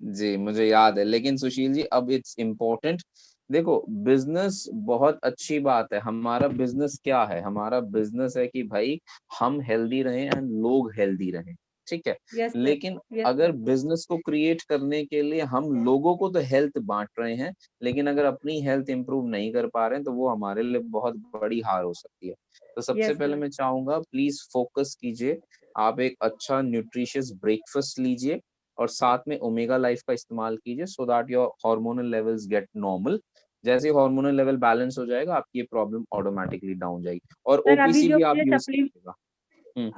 जी, मुझे याद है। लेकिन सुशील जी, अब इट्स इम्पोर्टेंट। देखो, बिजनेस बहुत अच्छी बात है। हमारा बिजनेस क्या है? हमारा बिजनेस है कि भाई हम हेल्दी रहें एंड लोग हेल्दी रहें। ठीक है। यस सर, लेकिन यस अगर सर। बिजनेस को क्रिएट करने के लिए हम लोगों को तो हेल्थ बांट रहे हैं, लेकिन अगर अपनी हेल्थ इंप्रूव नहीं कर पा रहे हैं तो वो हमारे लिए बहुत बड़ी हार हो सकती है। तो सबसे यस पहले सर। मैं चाहूंगा प्लीज फोकस कीजिए, आप एक अच्छा न्यूट्रिशियस ब्रेकफास्ट लीजिए और साथ में ओमेगा लाइफ का इस्तेमाल कीजिए so that your hormonal levels get normal. जैसे ही हार्मोनल लेवल बैलेंस हो जाएगा आपकी ये प्रॉब्लम ऑटोमेटिकली डाउन जाएगी। और सर ओपीसी भी आप यूज कीजिएगा।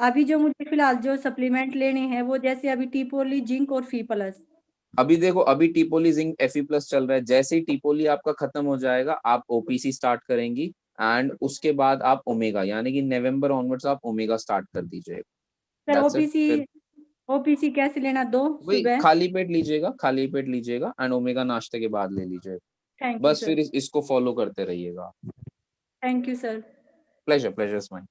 अभी जो मुझे फिलहाल जो सप्लीमेंट लेने हैं वो जैसे अभी टीपोली, जिंक और फी प्लस। अभी देखो, अभी टीपोली जिंक Fe+ चल रहा है, जैसे ही टीपोली आपका खत्म हो जाएगा आप ओपीसी स्टार्ट करेंगी एंड उसके बाद आप ओमेगा, यानी कि नवंबर ऑनवर्ड्स आप ओमेगा स्टार्ट कर दीजिएगा। Sir that's it. ओपीसी, फिर ओपीसी कैसे लेना? 2 वही सुबह? खाली पेट लीजिएगा, खाली पेट लीजिएगा एंड ओमेगा नाश्ते के बाद ले लीजिएगा। थैंक यू बस सर। फिर इसको फॉलो करते रहिएगा। Thank you sir. Pleasure, pleasure is mine.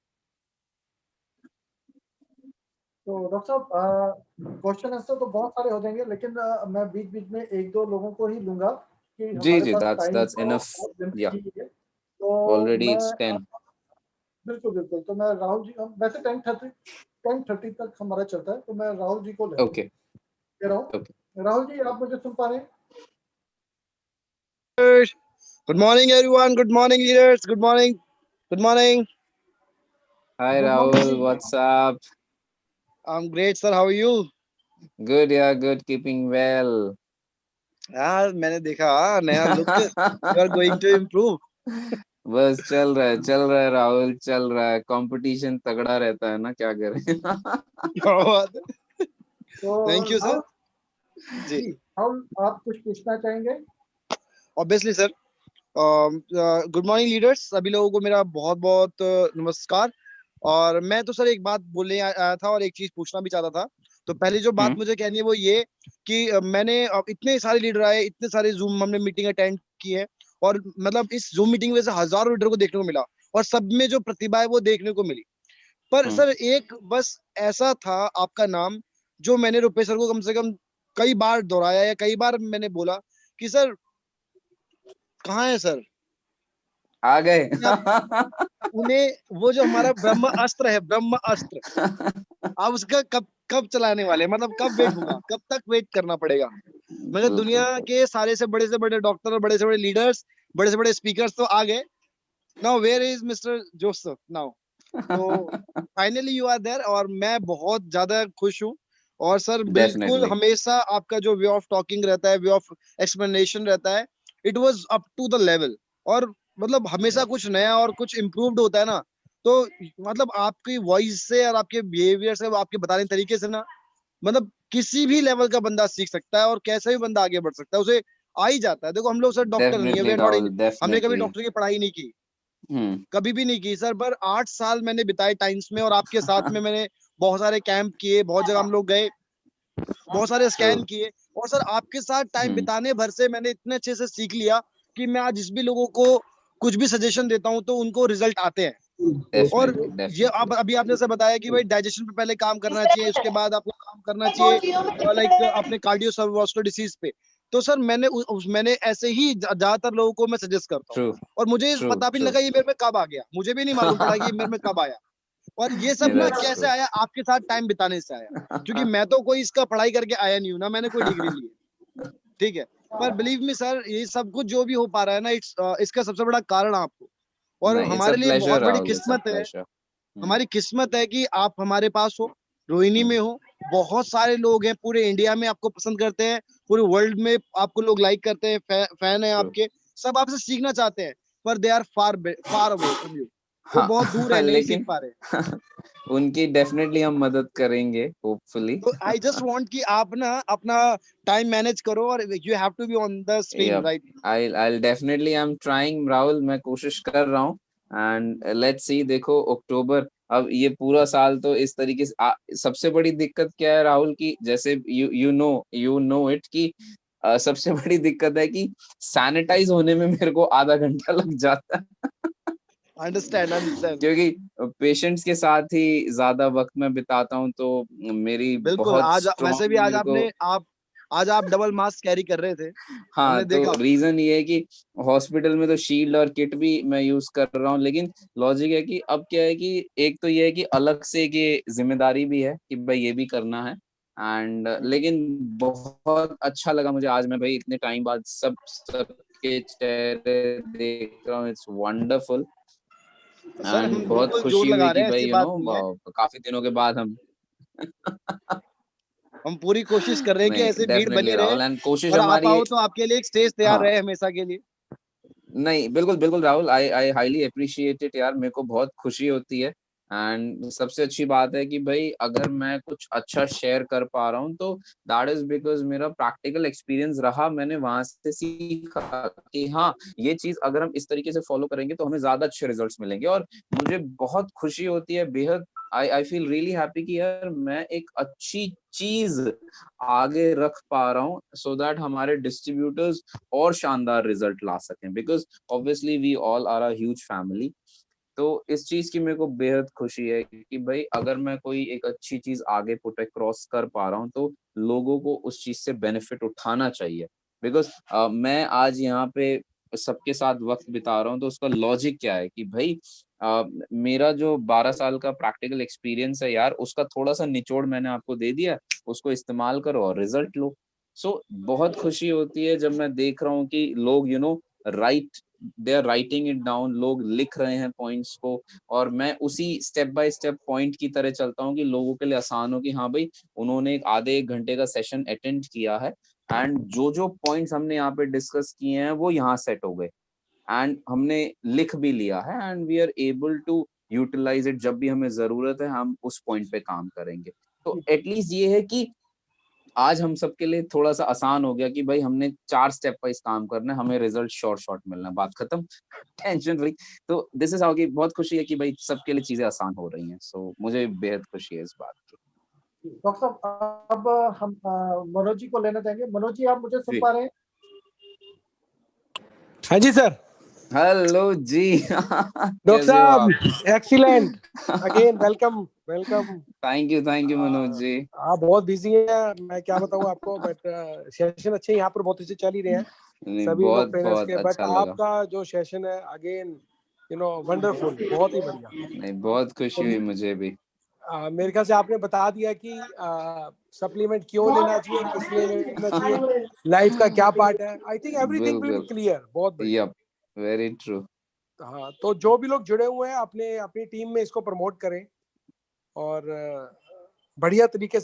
तो डॉक्टर साहब क्वेश्चन आंसर तो बहुत सारे हो जाएंगे, लेकिन मैं बीच बीच में एक दो लोगों को ही लूंगा कि जी हमारे जी, पास टाइम दैट्स तो इनफ। बहुत या लिमिटेड ही है। तो ऑलरेडी मैं इट्स 10। बिल्कुल बिल्कुल, तो मैं राहुल जी, वैसे 10:30 तक हमारा चलता है, तो मैं राहुल जी को ले ओके रहा ओके। हूँ। राहुल जी, आप मुझे सुन पा रहे हैं? Good morning, everyone. Good morning, leaders. Good morning. Good morning. Hi good Rahul, morning. What's up? I'm great, sir. How are you? Good या गुड, कीपिंग वेल। यार मैंने देखा नया look. You are going to improve. बस चल रहा है राहुल, चल रहा है। कंपटीशन तगड़ा रहता है ना, क्या करें। क्या बात है. तो Thank you, sir. Rahul ji. जी, राहुल आप कुछ पूछना चाहेंगे? Obviously, sir. Good morning leaders. सभी लोगों को मेरा बहुत बहुत नमस्कार. और मैं तो सर एक बात बोलने आया था और एक चीज पूछना भी चाहता था. तो पहली जो बात मुझे कहनी है वो ये कि मैंने इतने सारे लीडर आए, इतने सारे जूम हमने मीटिंग अटेंड की है और मतलब इस जूम मीटिंग में से हजारों लीडर को देखने को मिला और सब में जो प्रतिभा है वो देखने को मिली. पर सर एक बस ऐसा था आपका नाम जो मैंने रुपेश सर को कम से कम कई बार दोहराया या कई बार मैंने बोला कि सर कहाँ है सर. आ गए। उन्हें वो जो हमारा ब्रह्म अस्त्र है, ब्रह्म अस्त्र, आप उसका कब कब चलाने वाले, मतलब कब वेट होगा, कब तक वेट करना पड़ेगा. मगर दुनिया के सारे से बड़े डॉक्टर और बड़े से बड़े लीडर्स, बड़े से बड़े स्पीकर्स तो आ गए. Now where is mister Joseph now. तो फाइनली यू आर देयर और मैं बहुत ज्यादा खुश हूँ. और सर बिल्कुल डेफिनेटली हमेशा आपका जो वे ऑफ टॉकिंग रहता है, वे ऑफ एक्सप्लेनेशन रहता है, it was up to the level. और मतलब हमेशा कुछ नया और कुछ इम्प्रूव्ड होता है ना. तो मतलब आपकी वॉइस से और आपके बिहेवियर से, आपके बताने तरीके से ना, मतलब किसी भी लेवल का बंदा सीख सकता है और कैसा भी बंदा आगे बढ़ सकता है, उसे आ ही जाता है. देखो हम लोग सर डॉक्टर नहीं है, we definitely are not, Rahul, हमने कभी डेफिनेटली। डॉक्टर की पढ़ाई नहीं की, कभी भी नहीं की सर. पर 8 साल मैंने बिताए टाइम्स में और आपके साथ में मैंने बहुत सारे कैंप किए, बहुत जगह हम लोग गए, बहुत सारे स्कैन किए. और सर आपके साथ टाइम बिताने भर से मैंने इतने अच्छे से सीख लिया कि मैं आज जिस भी लोगों को कुछ भी सजेशन देता हूँ तो उनको रिजल्ट आते हैं. और डेफिनेटली ये डेफिनेटली। अभी आपने से बताया कि भाई डाइजेशन पे पहले काम करना चाहिए, उसके बाद आपको काम करना चाहिए लाइक अपने कार्डियोवास्कुलर डिसीज पे. तो सर मैंने ऐसे ही ज्यादातर लोगों को मैं सजेस्ट करता हूँ. ट्रू और मुझे ट्रू पता भी नहीं ट्रू। लगा ये मेरे में कब आ गया, मुझे भी नहीं मालूम पड़ा कि ये मेरे में कब आया. और ये सब ना दैट्स कैसे ट्रू। आया, आपके साथ टाइम बिताने से आया. क्योंकि मैं तो कोई इसका पढ़ाई करके आया नहीं हूँ ना, मैंने कोई डिग्री ली है, ठीक है. पर बिलीव मी सर, ये सब कुछ जो भी हो पा रहा है ना, इसका सबसे बड़ा कारण आपको. और नहीं, इट्स अ हमारे लिए प्लेजर बहुत बड़ी राहुल, इट्स अ किस्मत है, प्लेजर। हमारी किस्मत है कि आप हमारे पास हो, रोहिणी में हो. बहुत सारे लोग हैं पूरे इंडिया में आपको पसंद करते हैं, पूरे वर्ल्ड में आपको लोग लाइक करते हैं, फैन है आपके, सब आपसे सीखना चाहते हैं. पर they are far away from you. वो बहुत दूर हाँ, है, नहीं सीख लेकिन पा रहे. उनकी डेफिनेटली हम मदद करेंगे, होपफुली। तो आई जस्ट वांट कि आप ना अपना टाइम मैनेज करो और you have to be on the screen Yep, right. I'll definitely, I'm trying Rahul, मैं कोशिश कर रहा हूँ एंड लेट्स सी. देखो अक्टूबर, अब ये पूरा साल तो इस तरीके से सबसे बड़ी दिक्कत क्या है राहुल की, जैसे यू नो इट कि सबसे बड़ी दिक्कत है कि सैनिटाइज होने में मेरे को आधा घंटा लग जाता है। अंडरस्टैंड. क्योंकि पेशेंट्स के साथ ही ज्यादा वक्त मैं बिताता हूँ तो मेरी बिल्कुल. बहुत आज वैसे भी स्ट्रॉन्ग आज मेरे को। आज आप डबल मास्क कैरी कर रहे थे। हाँ, तो रीजन ये है कि हॉस्पिटल में तो शील्ड और किट भी मैं यूज कर रहा हूँ, लेकिन लॉजिक है कि अब क्या है कि एक तो ये है कि अलग से ये जिम्मेदारी भी है कि भाई ये भी करना है। एंड लेकिन बहुत अच्छा लगा मुझे आज, मैं भाई इतने टाइम बाद सबके चेहरे देख रहा हूँ, इट्स वंडरफुल। सर हम बहुत बिल्कुल जोर खुशी हुई लगा कि रहे हैं, भाई ऐसी यू बात नो नहीं है। काफी दिनों के बाद हम हम पूरी कोशिश कर रहे हैं कि नहीं ऐसी भीड़ डेफिनेटली बनी रहे, राहुल, एंड कोशिश और आप हमारी आओ तो आपके लिए एक स्टेज तैयार हाँ रहे हमेशा के लिए। नहीं बिल्कुल बिल्कुल Rahul, I highly appreciate it यार, मेरे को बहुत खुशी होती है। एंड सबसे अच्छी बात है कि भाई अगर मैं कुछ अच्छा शेयर कर पा रहा हूँ तो दैट इज बिकॉज मेरा प्रैक्टिकल एक्सपीरियंस रहा, मैंने वहां से सीखा कि हाँ ये चीज अगर हम इस तरीके से फॉलो करेंगे तो हमें ज्यादा अच्छे रिजल्ट्स मिलेंगे। और मुझे बहुत खुशी होती है, बेहद आई फील रियली हैप्पी कि यार मैं एक अच्छी चीज आगे रख पा रहा हूँ सो दैट हमारे डिस्ट्रीब्यूटर्स और शानदार रिजल्ट ला सकें, because obviously we all are a huge family. तो इस चीज की मेरे को बेहद खुशी है कि भाई अगर मैं कोई एक अच्छी चीज आगे पुट क्रॉस कर पा रहा हूँ तो लोगों को उस चीज से बेनिफिट उठाना चाहिए। बिकॉज मैं आज यहाँ पे सबके साथ वक्त बिता रहा हूँ तो उसका लॉजिक क्या है कि भाई मेरा जो 12 साल का प्रैक्टिकल एक्सपीरियंस है यार, उसका थोड़ा सा निचोड़ मैंने आपको दे दिया, उसको इस्तेमाल करो और रिजल्ट लो। सो बहुत खुशी होती है जब मैं देख रहा हूँ कि लोग right they are writing it down, लोग लिख रहे हैं पॉइंट्स को, और मैं उसी स्टेप बाय स्टेप पॉइंट की तरह चलता हूँ कि लोगों के लिए आसान हो कि हाँ भाई उन्होंने आधे एक घंटे का सेशन अटेंड किया है एंड जो जो पॉइंट्स हमने यहाँ पे डिस्कस किए हैं वो यहाँ सेट हो गए एंड हमने लिख भी लिया है and we are able to utilize it, जब भी हमें जरूरत है हम उस पॉइंट पे काम करेंगे। तो एटलीस्ट ये है कि आज हम सबके लिए थोड़ा सा आसान हो गया कि भाई हमने 4 स्टेप वाइज काम करना है, हमें रिजल्ट शॉर्ट मिलना है, बात खत्म, टेंशन फ्री। तो दिस इज हाउ की बहुत खुशी है कि भाई सबके लिए चीजें आसान हो रही हैं। सो मुझे बेहद खुशी है इस बात की। डॉक्टर साहब अब हम मनोज जी को लेना चाहेंगे। मनोज जी, आप मुझे सुन पा रहे हैं? हाँ जी सर। हेलो जी डॉक्टर साहब excellent, again welcome welcome. Thank you Manoj ji. आप बहुत बिजी हैं, मैं क्या बताऊं आपको, बट सेशन अच्छे यहाँ पर बहुत अच्छे चल ही रहे हैं सभी लोग ट्रेनर्स के, बट अच्छा आपका जो सेशन है अगेन वंडरफुल, बहुत ही बढ़िया। नहीं बहुत खुशी हुई मुझे भी। मेरे ख्याल से आपने बता दिया कि सप्लीमेंट क्यों लेना चाहिए, किस लिए लेना चाहिए, लाइफ का क्या पार्ट है। I think everything will be clear, बहुत बढ़िया। Yep, very true. हाँ, तो जो भी लोग जुड़े हुए हैं अपने अपनी टीम में इसको प्रमोट करें और बढ़िया तरीके से